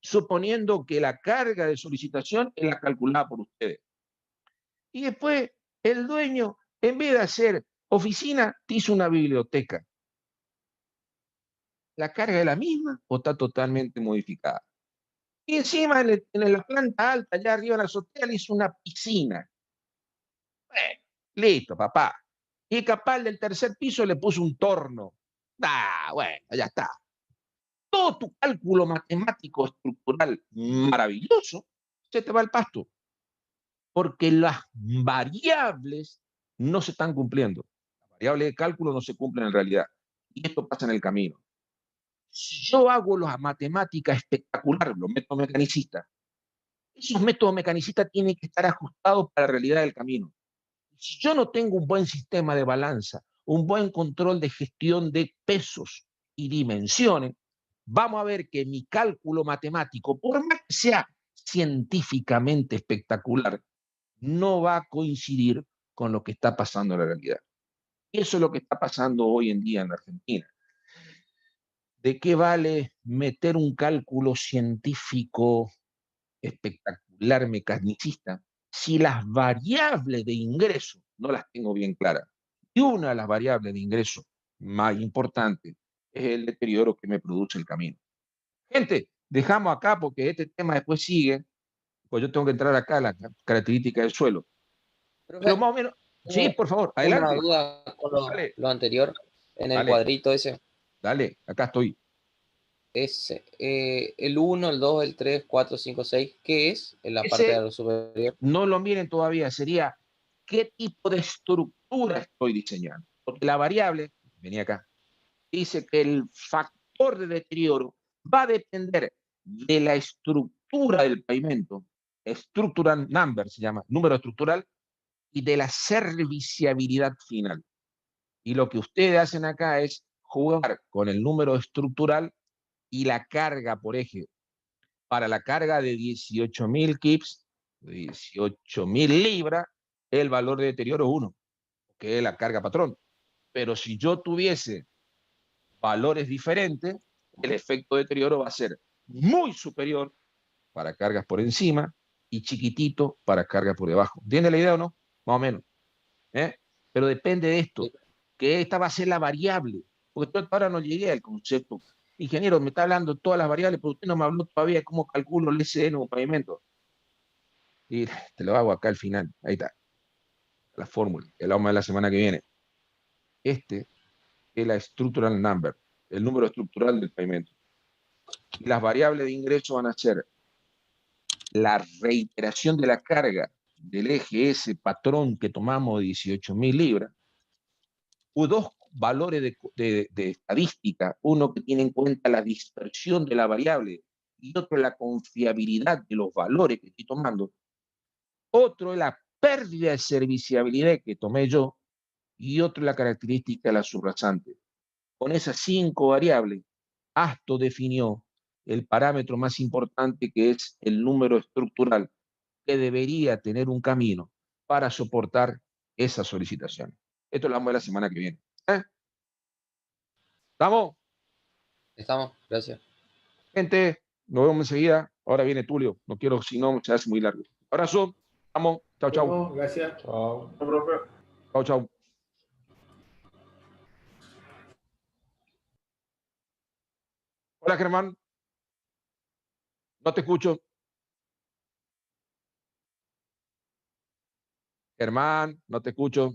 suponiendo que la carga de solicitación es la calculada por ustedes. Y después el dueño, en vez de hacer oficina, te hizo una biblioteca. ¿La carga es la misma o está totalmente modificada? Y encima en la planta alta, allá arriba en la azotea, le hizo una piscina. Listo, papá. Y capaz del tercer piso le puso un torno. Bueno, ya está. Todo tu cálculo matemático estructural maravilloso se te va al pasto. Porque las variables no se están cumpliendo. Las variables de cálculo no se cumplen en realidad. Y esto pasa en el camino. Si yo hago las matemáticas espectaculares, los métodos mecanicistas, esos métodos mecanicistas tienen que estar ajustados para la realidad del camino. Si yo no tengo un buen sistema de balanza, un buen control de gestión de pesos y dimensiones, vamos a ver que mi cálculo matemático, por más que sea científicamente espectacular, no va a coincidir con lo que está pasando en la realidad. Y eso es lo que está pasando hoy en día en la Argentina. ¿De qué vale meter un cálculo científico espectacular, mecanicista, si las variables de ingreso no las tengo bien claras? Y una de las variables de ingreso más importantes es el deterioro que me produce el camino. Gente, dejamos acá porque este tema después sigue, pues yo tengo que entrar acá a la característica del suelo. Pero
Profe,
más o menos, sí,
tengo
por favor,
una
adelante.
duda con
Dale,
lo anterior. En el
dale,
cuadrito ese,
dale, acá estoy.
ese, el 1, el 2, el 3, 4, 5, 6, ¿qué es en la parte de
Ese
lo superior?
no lo miren todavía, sería qué tipo de estructura estoy diseñando. Porque la variable, venía acá, dice que el factor de deterioro va a depender de la estructura del pavimento, structural number se llama, número estructural, y de la serviciabilidad final. Y lo que ustedes hacen acá es jugar con el número estructural y la carga por eje. Para la carga de 18.000 kips, 18.000 libras, el valor de deterioro es 1, que es la carga patrón. Pero si yo tuviese valores diferentes, el efecto de deterioro va a ser muy superior para cargas por encima y chiquitito para cargas por debajo. ¿Entiende la idea o no? Más o menos. ¿Eh? Pero depende de esto, que esta va a ser la variable, porque ahora no llegué al concepto. Ingeniero, me está hablando de todas las variables, pero usted no me habló todavía de cómo calculo el SN en un pavimento. Y te lo hago acá al final. Ahí está. La fórmula, que la vamos a ver la semana que viene. Este es la structural number, el número estructural del pavimento. Y las variables de ingreso van a ser la reiteración de la carga del eje S patrón que tomamos de 18.000 libras, o dos valores de estadística, uno que tiene en cuenta la dispersión de la variable y otro la confiabilidad de los valores que estoy tomando, otro es la pérdida de serviciabilidad que tomé yo y otro es la característica de la subrasante. Con esas 5 variables, Asto definió el parámetro más importante, que es el número estructural que debería tener un camino para soportar esa solicitación. Esto lo vamos a ver la semana que viene. ¿Estamos?
Estamos, gracias.
Gente, nos vemos enseguida. Ahora viene Tulio. No quiero, si no, se hace muy largo. Abrazo. Vamos. Chau, chau.
Bueno, gracias.
Chao.
Chau, chau. Hola, Germán. No te escucho. Germán, no te escucho.